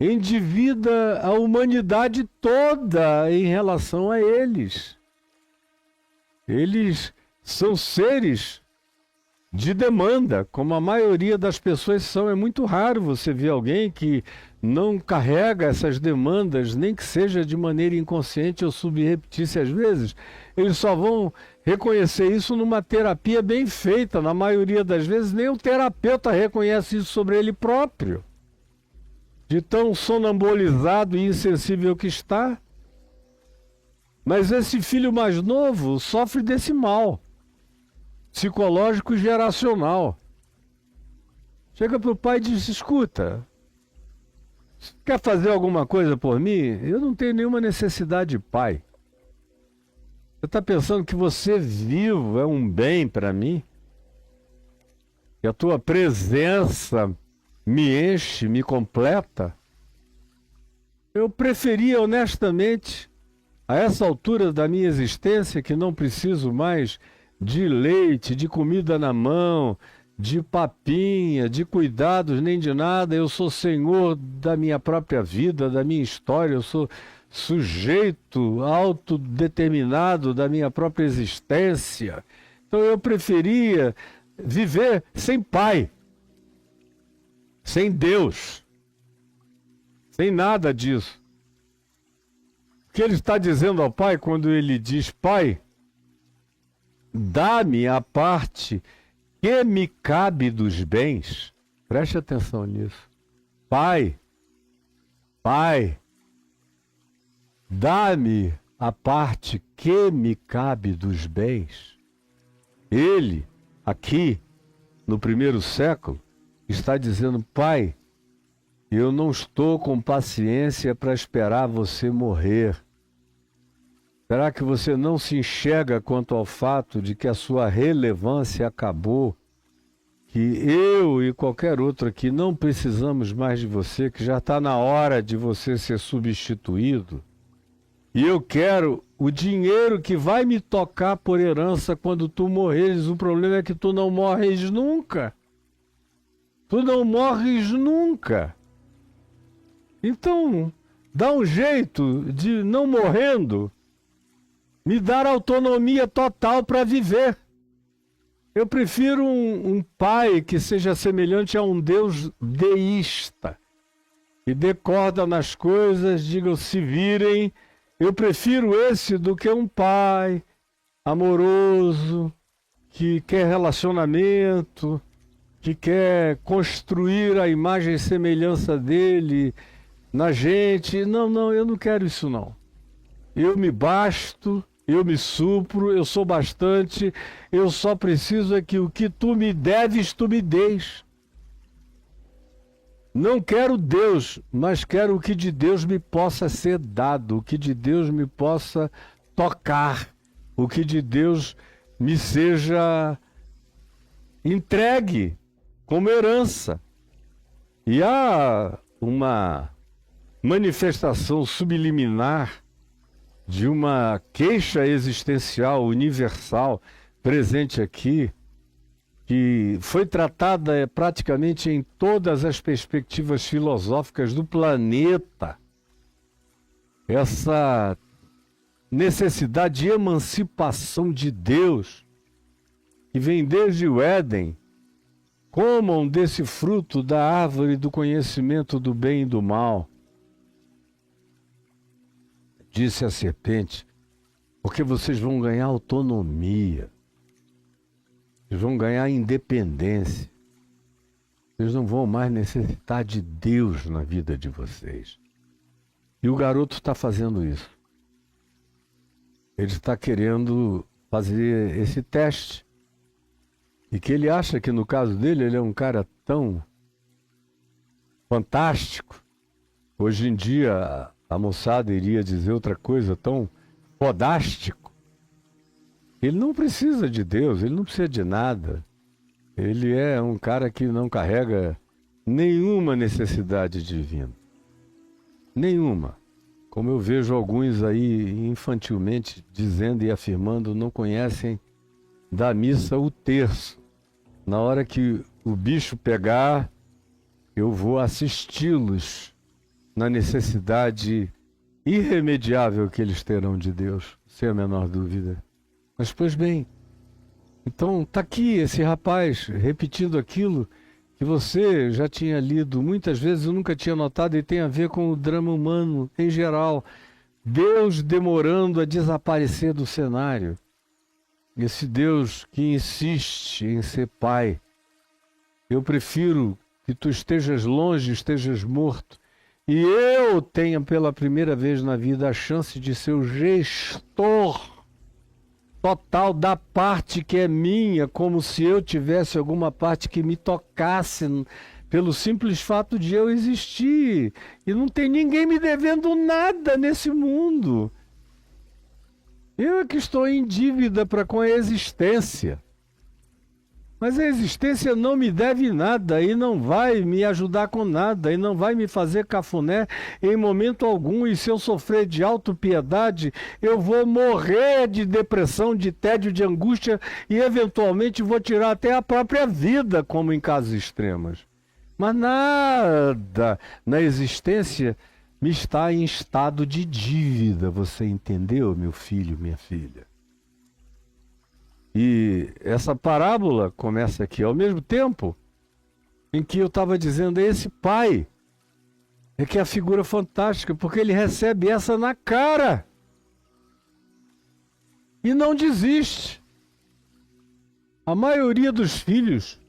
Endivida a humanidade toda em relação a eles. Eles são seres de demanda, como a maioria das pessoas são. É muito raro você ver alguém que não carrega essas demandas, nem que seja de maneira inconsciente ou subreptícia às vezes. Eles só vão reconhecer isso numa terapia bem feita. Na maioria das vezes, nem o terapeuta reconhece isso sobre ele próprio. De tão sonambolizado e insensível que está. Mas esse filho mais novo sofre desse mal psicológico e geracional. Chega para o pai e diz: escuta, quer fazer alguma coisa por mim? Eu não tenho nenhuma necessidade de pai. Você está pensando que você vivo é um bem para mim? Que a tua presença me enche, me completa? Eu preferia honestamente, a essa altura da minha existência, que não preciso mais de leite, de comida na mão, de papinha, de cuidados, nem de nada. Eu sou senhor da minha própria vida, da minha história, eu sou sujeito autodeterminado da minha própria existência. Então eu preferia viver sem pai, sem Deus, sem nada disso. O que ele está dizendo ao Pai quando ele diz: Pai, dá-me a parte que me cabe dos bens. Preste atenção nisso. Pai, dá-me a parte que me cabe dos bens. Ele, aqui, no primeiro século, está dizendo: Pai, eu não estou com paciência para esperar você morrer. Será que você não se enxerga quanto ao fato de que a sua relevância acabou? Que eu e qualquer outro aqui não precisamos mais de você, que já está na hora de você ser substituído? E eu quero o dinheiro que vai me tocar por herança quando tu morreres. O problema é que tu não morres nunca. Tu não morres nunca. Então, dá um jeito de, não morrendo, me dar autonomia total para viver. Eu prefiro um pai que seja semelhante a um Deus deísta, que dê corda nas coisas, digam se virem. Eu prefiro esse do que um pai amoroso, que quer relacionamento, que quer construir a imagem e semelhança dele na gente. Não, eu não quero isso não. Eu me basto, eu me supro, eu sou bastante, eu só preciso é que o que tu me deves, tu me dês. Não quero Deus, mas quero o que de Deus me possa ser dado, o que de Deus me possa tocar, o que de Deus me seja entregue como herança. E há uma manifestação subliminar de uma queixa existencial universal presente aqui, que foi tratada praticamente em todas as perspectivas filosóficas do planeta. Essa necessidade de emancipação de Deus, que vem desde o Éden. Comam desse fruto da árvore do conhecimento do bem e do mal, disse a serpente, porque vocês vão ganhar autonomia, vocês vão ganhar independência, vocês não vão mais necessitar de Deus na vida de vocês. E o garoto está fazendo isso. Ele está querendo fazer esse teste. E que ele acha que no caso dele, ele é um cara tão fantástico. Hoje em dia, a moçada iria dizer outra coisa, tão fodástico. Ele não precisa de Deus, ele não precisa de nada. Ele é um cara que não carrega nenhuma necessidade divina. Nenhuma. Como eu vejo alguns aí infantilmente dizendo e afirmando, não conhecem da missa o terço. Na hora que o bicho pegar, eu vou assisti-los na necessidade irremediável que eles terão de Deus, sem a menor dúvida. Mas, pois bem, então está aqui esse rapaz repetindo aquilo que você já tinha lido muitas vezes, eu nunca tinha notado, e tem a ver com o drama humano em geral. Deus demorando a desaparecer do cenário. Esse Deus que insiste em ser pai. Eu prefiro que tu estejas longe, estejas morto, e eu tenha pela primeira vez na vida a chance de ser o gestor total da parte que é minha, como se eu tivesse alguma parte que me tocasse, pelo simples fato de eu existir. E não tem ninguém me devendo nada nesse mundo. Eu é que estou em dívida para com a existência. Mas a existência não me deve nada e não vai me ajudar com nada e não vai me fazer cafuné em momento algum. E se eu sofrer de autopiedade, eu vou morrer de depressão, de tédio, de angústia e eventualmente vou tirar até a própria vida, como em casos extremos. Mas nada na existência me está em estado de dívida, você entendeu, meu filho, minha filha? E essa parábola começa aqui ao mesmo tempo em que eu estava dizendo, esse pai É que é a figura fantástica, porque ele recebe essa na cara. E não desiste. A maioria dos filhos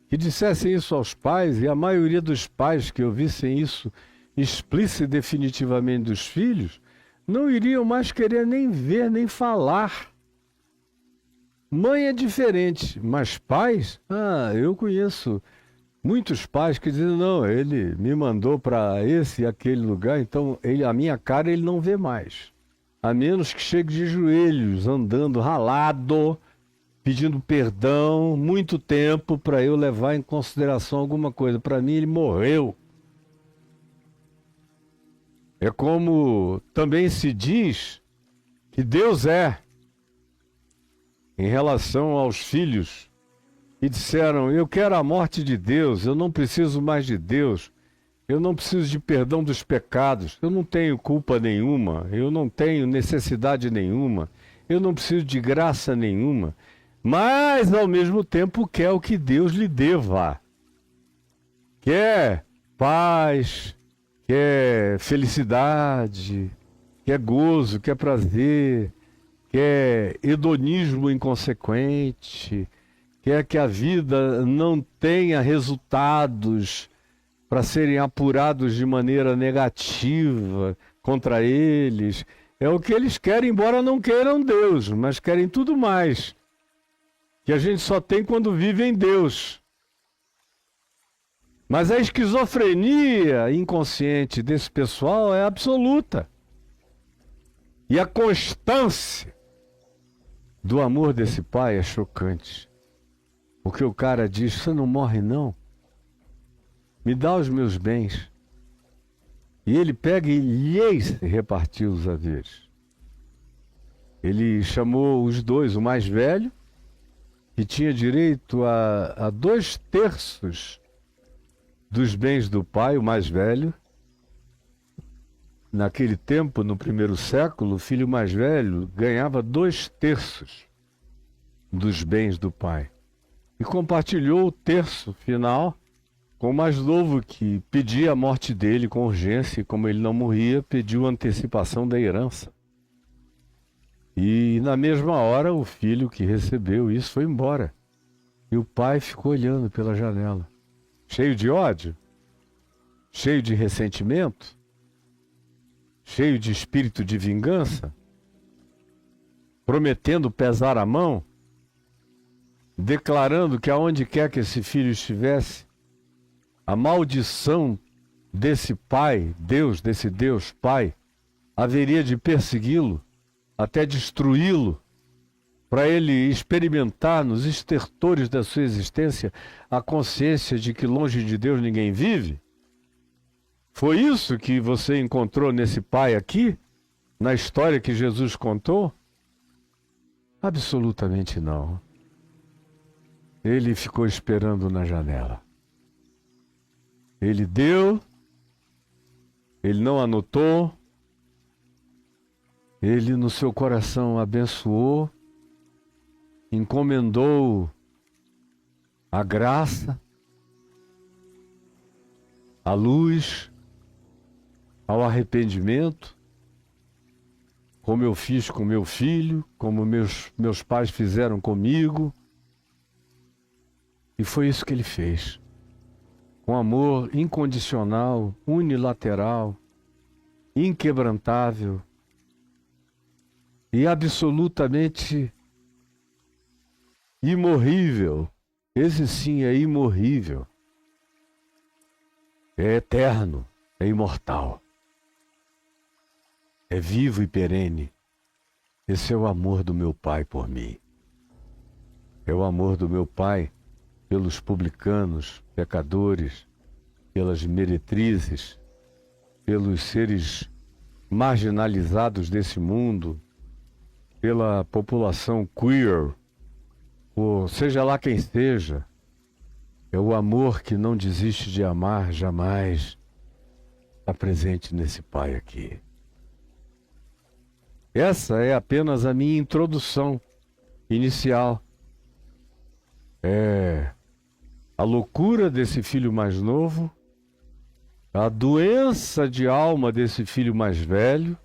que dissessem isso aos pais, e a maioria dos pais que ouvissem isso explícito e definitivamente dos filhos, não iriam mais querer nem ver, nem falar. Mãe é diferente, mas pais? Eu conheço muitos pais que dizem, não, ele me mandou para esse e aquele lugar, então a minha cara ele não vê mais. A menos que chegue de joelhos, andando ralado, pedindo perdão, muito tempo para eu levar em consideração alguma coisa. Para mim ele morreu. É como também se diz que Deus é em relação aos filhos que disseram, eu quero a morte de Deus, eu não preciso mais de Deus, eu não preciso de perdão dos pecados, eu não tenho culpa nenhuma, eu não tenho necessidade nenhuma, eu não preciso de graça nenhuma, mas ao mesmo tempo quer o que Deus lhe deva. Quer paz, quer felicidade, quer gozo, quer prazer, quer hedonismo inconsequente, quer que a vida não tenha resultados para serem apurados de maneira negativa contra eles. É o que eles querem, embora não queiram Deus, mas querem tudo mais, que a gente só tem quando vive em Deus. Mas a esquizofrenia inconsciente desse pessoal é absoluta. E a constância do amor desse pai é chocante. Porque o cara diz, você não morre não? Me dá os meus bens. E ele pega e lhes repartiu os haveres. Ele chamou os dois, o mais velho, que tinha direito a 2/3 dos bens do pai, o mais velho. Naquele tempo, no primeiro século, o filho mais velho ganhava 2/3 dos bens do pai. E compartilhou o terço final com o mais novo, que pedia a morte dele com urgência, e como ele não morria, pediu antecipação da herança. E na mesma hora, o filho que recebeu isso foi embora. E o pai ficou olhando pela janela, cheio de ódio, cheio de ressentimento, cheio de espírito de vingança, prometendo pesar a mão, declarando que aonde quer que esse filho estivesse, a maldição desse pai, Deus, desse Deus Pai, haveria de persegui-lo até destruí-lo, para ele experimentar nos estertores da sua existência a consciência de que longe de Deus ninguém vive? Foi isso que você encontrou nesse pai aqui, na história que Jesus contou? Absolutamente não. Ele ficou esperando na janela. Ele deu, ele não anotou, ele no seu coração abençoou, encomendou a graça, a luz, ao arrependimento, como eu fiz com meu filho, como meus pais fizeram comigo. E foi isso que ele fez. Com amor incondicional, unilateral, inquebrantável e absolutamente imorrível. Esse sim é imorrível. É eterno, é imortal. É vivo e perene. Esse é o amor do meu Pai por mim. É o amor do meu Pai pelos publicanos, pecadores, pelas meretrizes, pelos seres marginalizados desse mundo, pela população queer, ou seja lá quem seja. É o amor que não desiste de amar jamais, está presente nesse Pai aqui. Essa é apenas a minha introdução inicial. É a loucura desse filho mais novo, a doença de alma desse filho mais velho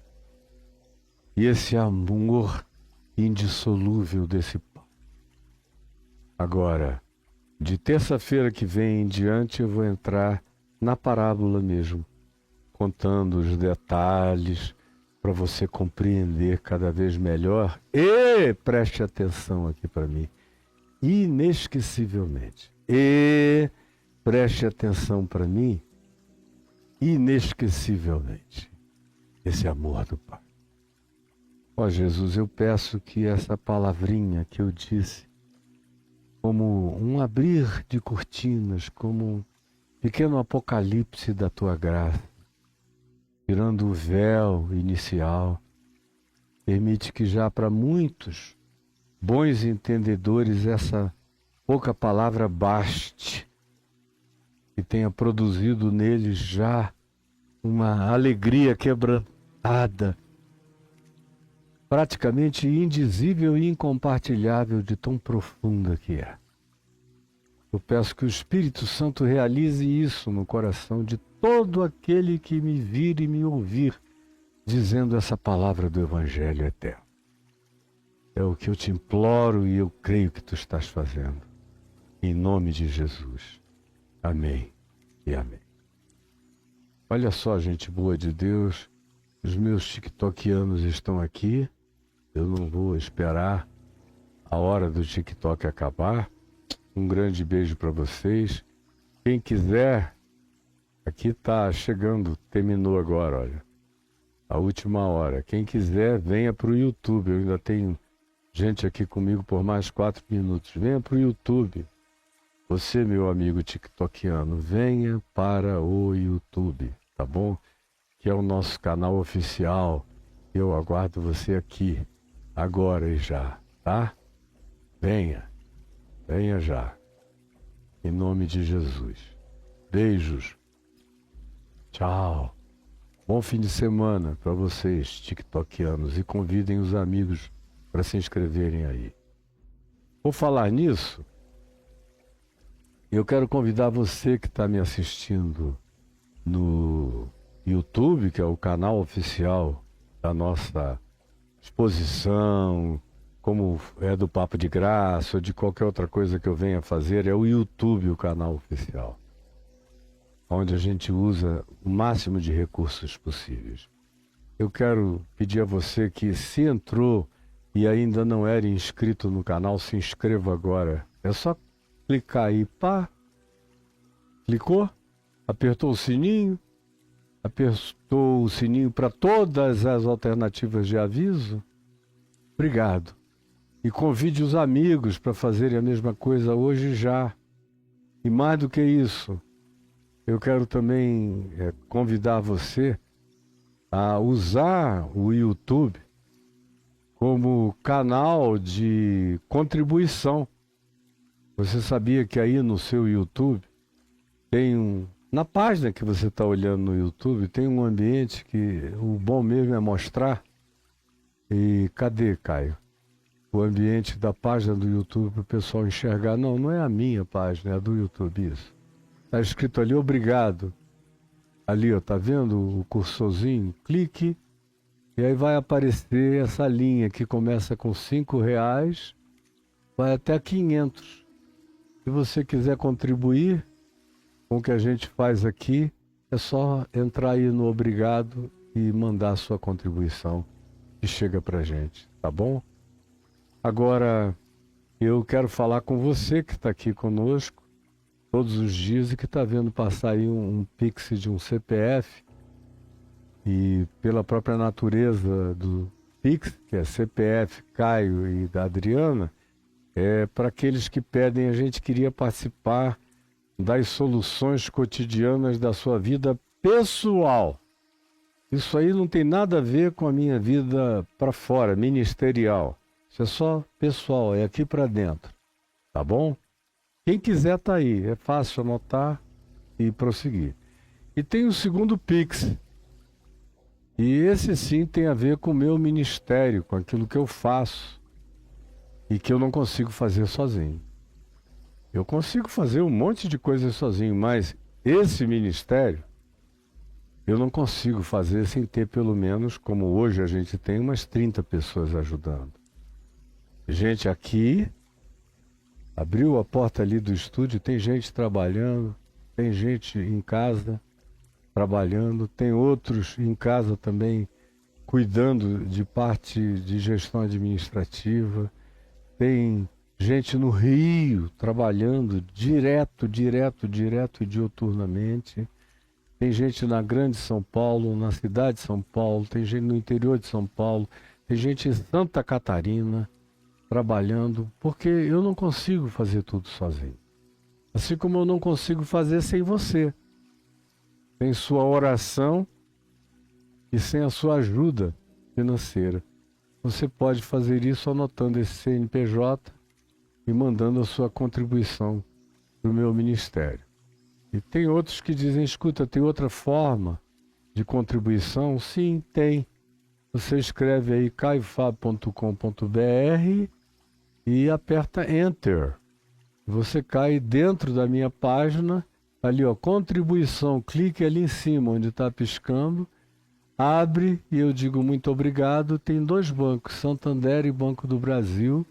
e esse amor indissolúvel desse pai. Agora, de terça-feira que vem em diante, eu vou entrar na parábola mesmo, contando os detalhes para você compreender cada vez melhor. E preste atenção aqui para mim, inesquecivelmente. E preste atenção para mim, inesquecivelmente. Esse amor do Pai. Ó Jesus, eu peço que essa palavrinha que eu disse, como um abrir de cortinas, como um pequeno apocalipse da tua graça, tirando o véu inicial, permite que já para muitos bons entendedores essa pouca palavra baste e tenha produzido neles já uma alegria quebrantada, praticamente indizível e incompartilhável de tão profunda que é. Eu peço que o Espírito Santo realize isso no coração de todo aquele que me vir e me ouvir, dizendo essa palavra do Evangelho eterno. É o que eu te imploro e eu creio que tu estás fazendo. Em nome de Jesus. Amém e amém. Olha só, gente boa de Deus, os meus tiktokianos estão aqui. Eu não vou esperar a hora do TikTok acabar. Um grande beijo para vocês. Quem quiser, aqui está chegando, terminou agora, olha. A última hora. Quem quiser, venha para o YouTube. Eu ainda tenho gente aqui comigo por mais 4 minutos. Venha para o YouTube. Você, meu amigo tiktokiano, venha para o YouTube, tá bom? Que é o nosso canal oficial. Eu aguardo você aqui, agora e já, tá? Venha, venha já. Em nome de Jesus. Beijos. Tchau. Bom fim de semana para vocês, tiktokianos, e convidem os amigos para se inscreverem aí. Por falar nisso, eu quero convidar você que está me assistindo no YouTube, que é o canal oficial da nossa exposição, como é do Papo de Graça ou de qualquer outra coisa que eu venha fazer, é o YouTube, o canal oficial, onde a gente usa o máximo de recursos possíveis. Eu quero pedir a você que, se entrou e ainda não era inscrito no canal, se inscreva agora. É só clicar aí, pá, clicou, apertou o sininho para todas as alternativas de aviso. Obrigado. E convide os amigos para fazerem a mesma coisa hoje já. E mais do que isso, eu quero também convidar você a usar o YouTube como canal de contribuição. Você sabia que aí no seu YouTube tem na página que você está olhando no YouTube, tem um ambiente que o bom mesmo é mostrar. E cadê, Caio? O ambiente da página do YouTube para o pessoal enxergar. Não, não é a minha página, é a do YouTube, isso. Está escrito ali, obrigado. Ali, ó, tá vendo o cursorzinho? Clique e aí vai aparecer essa linha que começa com R$5, vai até 500. Se você quiser contribuir com o que a gente faz aqui, é só entrar aí no Obrigado e mandar a sua contribuição que chega pra gente, tá bom? Agora, eu quero falar com você que está aqui conosco todos os dias e que está vendo passar aí um Pix de um CPF, e pela própria natureza do Pix, que é CPF, Caio e da Adriana, para aqueles que pedem, a gente queria participar das soluções cotidianas da sua vida pessoal. Isso aí não tem nada a ver com a minha vida para fora, ministerial. Isso é só pessoal, é aqui para dentro, tá bom? Quem quiser tá aí, é fácil anotar e prosseguir. E tem o segundo Pix, e esse sim tem a ver com o meu ministério, com aquilo que eu faço e que eu não consigo fazer sozinho. Eu consigo fazer um monte de coisas sozinho, mas esse ministério eu não consigo fazer sem ter pelo menos, como hoje a gente tem, umas 30 pessoas ajudando. Gente aqui, abriu a porta ali do estúdio, tem gente trabalhando, tem gente em casa trabalhando, tem outros em casa também cuidando de parte de gestão administrativa, tem gente no Rio trabalhando direto e diuturnamente, tem gente na Grande São Paulo, na cidade de São Paulo, tem gente no interior de São Paulo, tem gente em Santa Catarina trabalhando, porque eu não consigo fazer tudo sozinho. Assim como eu não consigo fazer sem você, sem sua oração e sem a sua ajuda financeira. Você pode fazer isso anotando esse CNPJ e mandando a sua contribuição para o meu ministério. E tem outros que dizem, escuta, tem outra forma de contribuição? Sim, tem. Você escreve aí caiofab.com.br e aperta Enter. Você cai dentro da minha página, ali ó, contribuição, clique ali em cima onde está piscando, abre e eu digo muito obrigado. Tem 2 bancos, Santander e Banco do Brasil,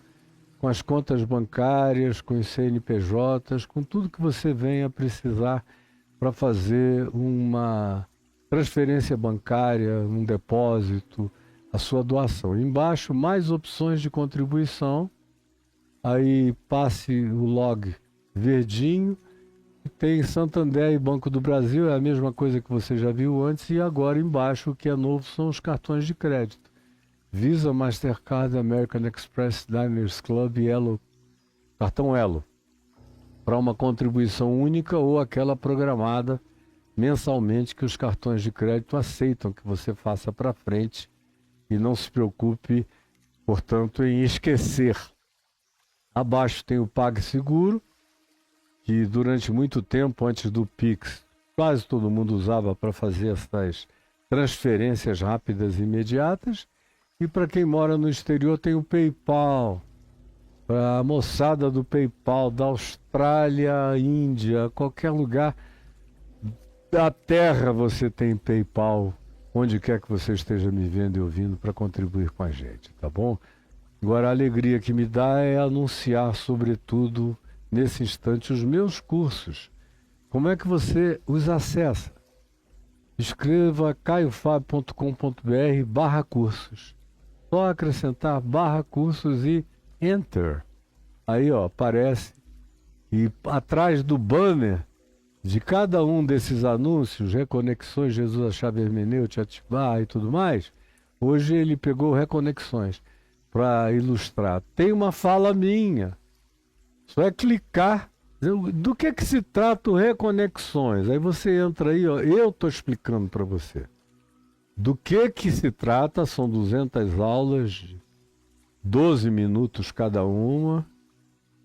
com as contas bancárias, com os CNPJs, com tudo que você venha precisar para fazer uma transferência bancária, um depósito, a sua doação. Embaixo, mais opções de contribuição, aí passe o log verdinho, tem Santander e Banco do Brasil, é a mesma coisa que você já viu antes, e agora embaixo o que é novo são os cartões de crédito. Visa, Mastercard, American Express, Diners Club e Elo, cartão Elo, para uma contribuição única ou aquela programada mensalmente que os cartões de crédito aceitam que você faça para frente e não se preocupe, portanto, em esquecer. Abaixo tem o PagSeguro, que durante muito tempo, antes do Pix, quase todo mundo usava para fazer essas transferências rápidas e imediatas. E para quem mora no exterior tem o PayPal. Para a moçada do PayPal, da Austrália, Índia, qualquer lugar da Terra você tem PayPal, onde quer que você esteja me vendo e ouvindo, para contribuir com a gente, tá bom? Agora, a alegria que me dá é anunciar, sobretudo, nesse instante, os meus cursos. Como é que você os acessa? Escreva caiofab.com.br/cursos. Só acrescentar /cursos e Enter. Aí, ó, aparece. E atrás do banner de cada um desses anúncios, Reconexões, Jesus, a chave hermenêutica, Atibaia e tudo mais, hoje ele pegou Reconexões para ilustrar. Tem uma fala minha. Só é clicar. Do que se trata o Reconexões? Aí você entra aí, ó, eu estou explicando para você. Do que se trata? São 200 aulas, 12 minutos cada uma.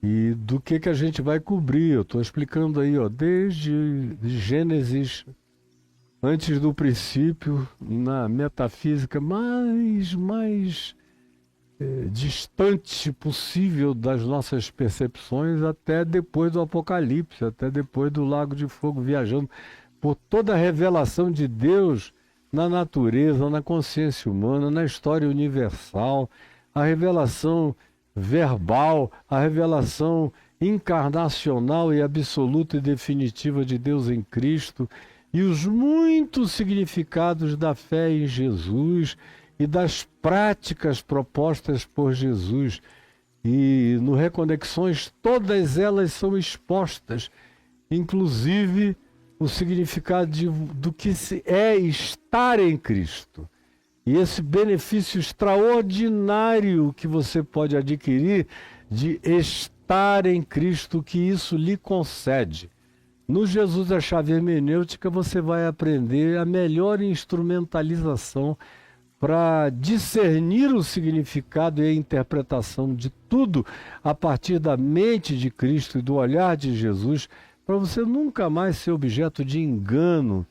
E do que a gente vai cobrir? Eu estou explicando aí, ó, desde Gênesis, antes do princípio, na metafísica mais distante possível das nossas percepções, até depois do Apocalipse, até depois do Lago de Fogo, viajando por toda a revelação de Deus na natureza, na consciência humana, na história universal, a revelação verbal, a revelação encarnacional e absoluta e definitiva de Deus em Cristo, e os muitos significados da fé em Jesus e das práticas propostas por Jesus. E no Reconexões todas elas são expostas, inclusive o significado do que é estar em Cristo. E esse benefício extraordinário que você pode adquirir de estar em Cristo, que isso lhe concede. No Jesus a chave hermenêutica você vai aprender a melhor instrumentalização para discernir o significado e a interpretação de tudo a partir da mente de Cristo e do olhar de Jesus, para você nunca mais ser objeto de engano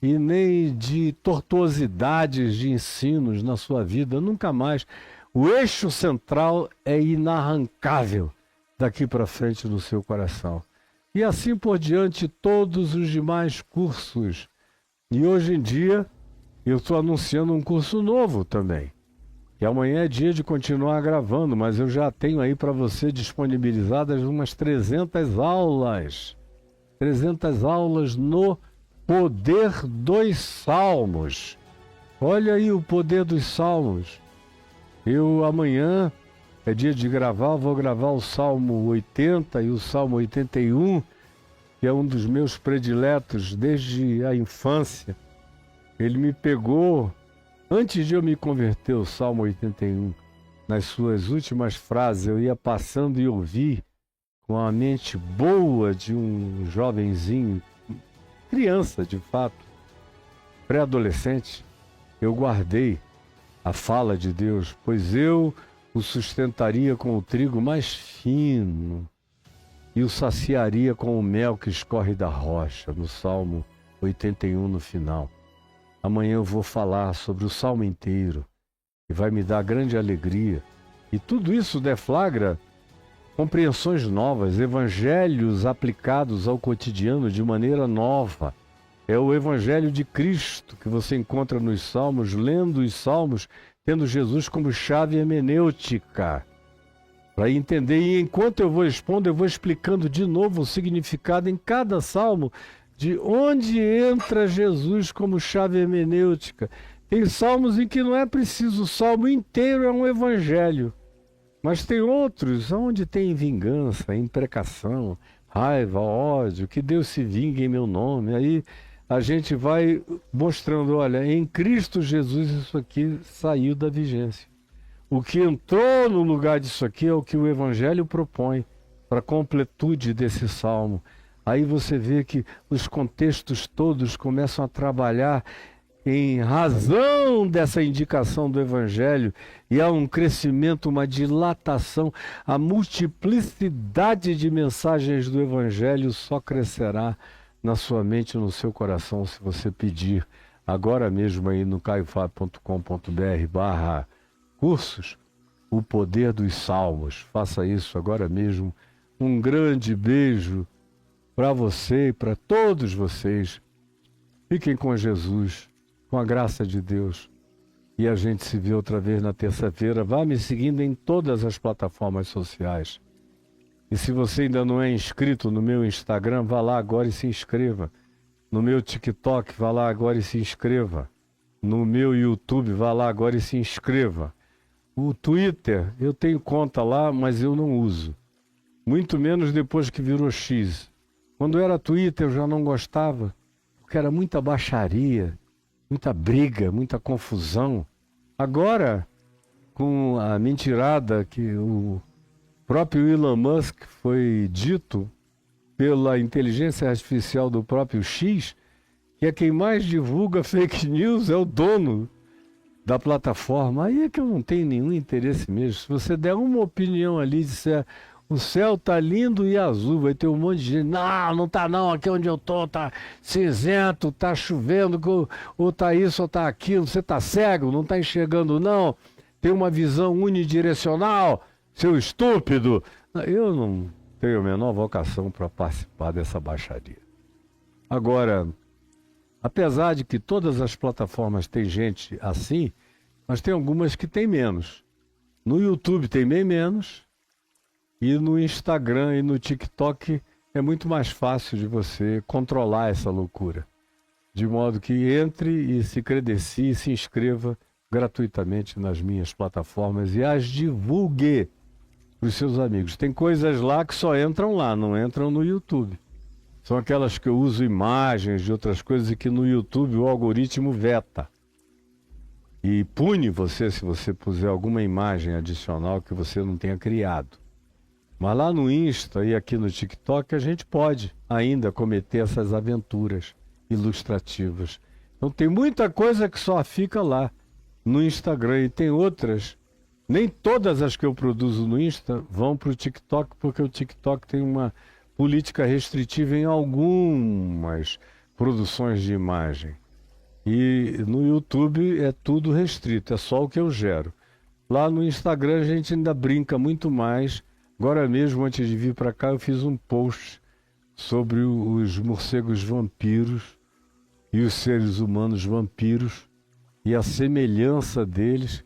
e nem de tortuosidades de ensinos na sua vida, nunca mais. O eixo central é inarrancável daqui para frente no seu coração. E assim por diante, todos os demais cursos E hoje em dia eu estou anunciando um curso novo também. E amanhã é dia de continuar gravando, mas eu já tenho aí para você disponibilizadas umas 300 aulas. 300 aulas no poder dos salmos. Olha aí o poder dos salmos. Eu amanhã é dia de gravar, vou gravar o Salmo 80 e o Salmo 81, que é um dos meus prediletos desde a infância. Ele me pegou, antes de eu me converter, o Salmo 81, nas suas últimas frases, eu ia passando e ouvi com a mente boa de um jovenzinho, criança de fato, pré-adolescente, eu guardei a fala de Deus, pois eu o sustentaria com o trigo mais fino e o saciaria com o mel que escorre da rocha, no Salmo 81 no final. Amanhã eu vou falar sobre o Salmo inteiro e vai me dar grande alegria. E tudo isso deflagra compreensões novas, evangelhos aplicados ao cotidiano de maneira nova. É o evangelho de Cristo que você encontra nos Salmos, lendo os Salmos, tendo Jesus como chave hermenêutica. Para entender, e enquanto eu vou expondo, eu vou explicando de novo o significado em cada salmo, de onde entra Jesus como chave hermenêutica. Tem salmos em que não é preciso, o salmo inteiro é um evangelho. Mas tem outros onde tem vingança, imprecação, raiva, ódio, que Deus se vingue em meu nome. Aí a gente vai mostrando, olha, em Cristo Jesus isso aqui saiu da vigência. O que entrou no lugar disso aqui é o que o Evangelho propõe para a completude desse salmo. Aí você vê que os contextos todos começam a trabalhar em razão dessa indicação do Evangelho, e há um crescimento, uma dilatação, a multiplicidade de mensagens do Evangelho só crescerá na sua mente e no seu coração se você pedir agora mesmo aí no caiofab.com.br/cursos o poder dos salmos. Faça isso agora mesmo. Um grande beijo para você e para todos vocês. Fiquem com Jesus, com a graça de Deus. E a gente se vê outra vez na terça-feira. Vá me seguindo em todas as plataformas sociais. E se você ainda não é inscrito no meu Instagram, vá lá agora e se inscreva. No meu TikTok, vá lá agora e se inscreva. No meu YouTube, vá lá agora e se inscreva. O Twitter, eu tenho conta lá, mas eu não uso. Muito menos depois que virou X. Quando era Twitter eu já não gostava, porque era muita baixaria, muita briga, muita confusão. Agora, com a mentirada que o próprio Elon Musk foi dito pela inteligência artificial do próprio X, que é quem mais divulga fake news, é o dono da plataforma. Aí é que eu não tenho nenhum interesse mesmo. Se você der uma opinião ali, disser o céu tá lindo e azul, vai ter um monte de gente, não tá não, aqui onde eu tô tá cinzento, tá chovendo, ou tá isso ou tá aquilo, você tá cego, não tá enxergando não, tem uma visão unidirecional, seu estúpido. Eu não tenho a menor vocação para participar dessa baixaria. Agora, apesar de que todas as plataformas têm gente assim, mas tem algumas que tem menos. No YouTube tem bem menos, e no Instagram e no TikTok é muito mais fácil de você controlar essa loucura. De modo que entre e se credencie, se inscreva gratuitamente nas minhas plataformas e as divulgue para os seus amigos. Tem coisas lá que só entram lá, não entram no YouTube. São aquelas que eu uso imagens de outras coisas e que no YouTube o algoritmo veta. E pune você se você puser alguma imagem adicional que você não tenha criado. Mas lá no Insta e aqui no TikTok a gente pode ainda cometer essas aventuras ilustrativas. Então tem muita coisa que só fica lá no Instagram e tem outras. Nem todas as que eu produzo no Insta vão para o TikTok, porque o TikTok tem uma política restritiva em algumas produções de imagem. E no YouTube é tudo restrito, é só o que eu gero. Lá no Instagram a gente ainda brinca muito mais. Agora mesmo, antes de vir para cá, eu fiz um post sobre os morcegos vampiros e os seres humanos vampiros e a semelhança deles,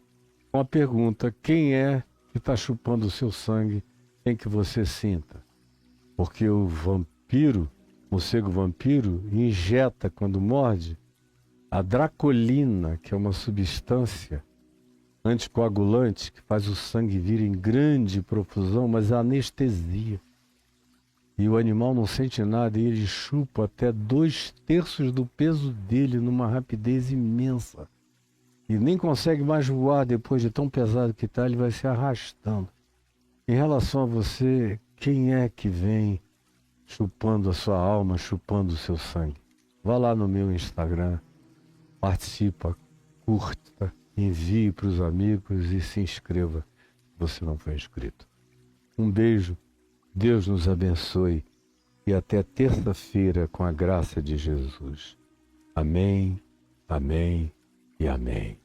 com a pergunta: quem é que está chupando o seu sangue sem que você sinta? Porque o morcego vampiro, injeta, quando morde, a dracolina, que é uma substância anticoagulante que faz o sangue vir em grande profusão, mas é anestesia. E o animal não sente nada e ele chupa até 2/3 do peso dele numa rapidez imensa. E nem consegue mais voar depois de tão pesado que está, ele vai se arrastando. Em relação a você, quem é que vem chupando a sua alma, chupando o seu sangue? Vá lá no meu Instagram, participa, curta, envie para os amigos e se inscreva se você não foi inscrito. Um beijo, Deus nos abençoe e até terça-feira com a graça de Jesus. Amém, amém e amém.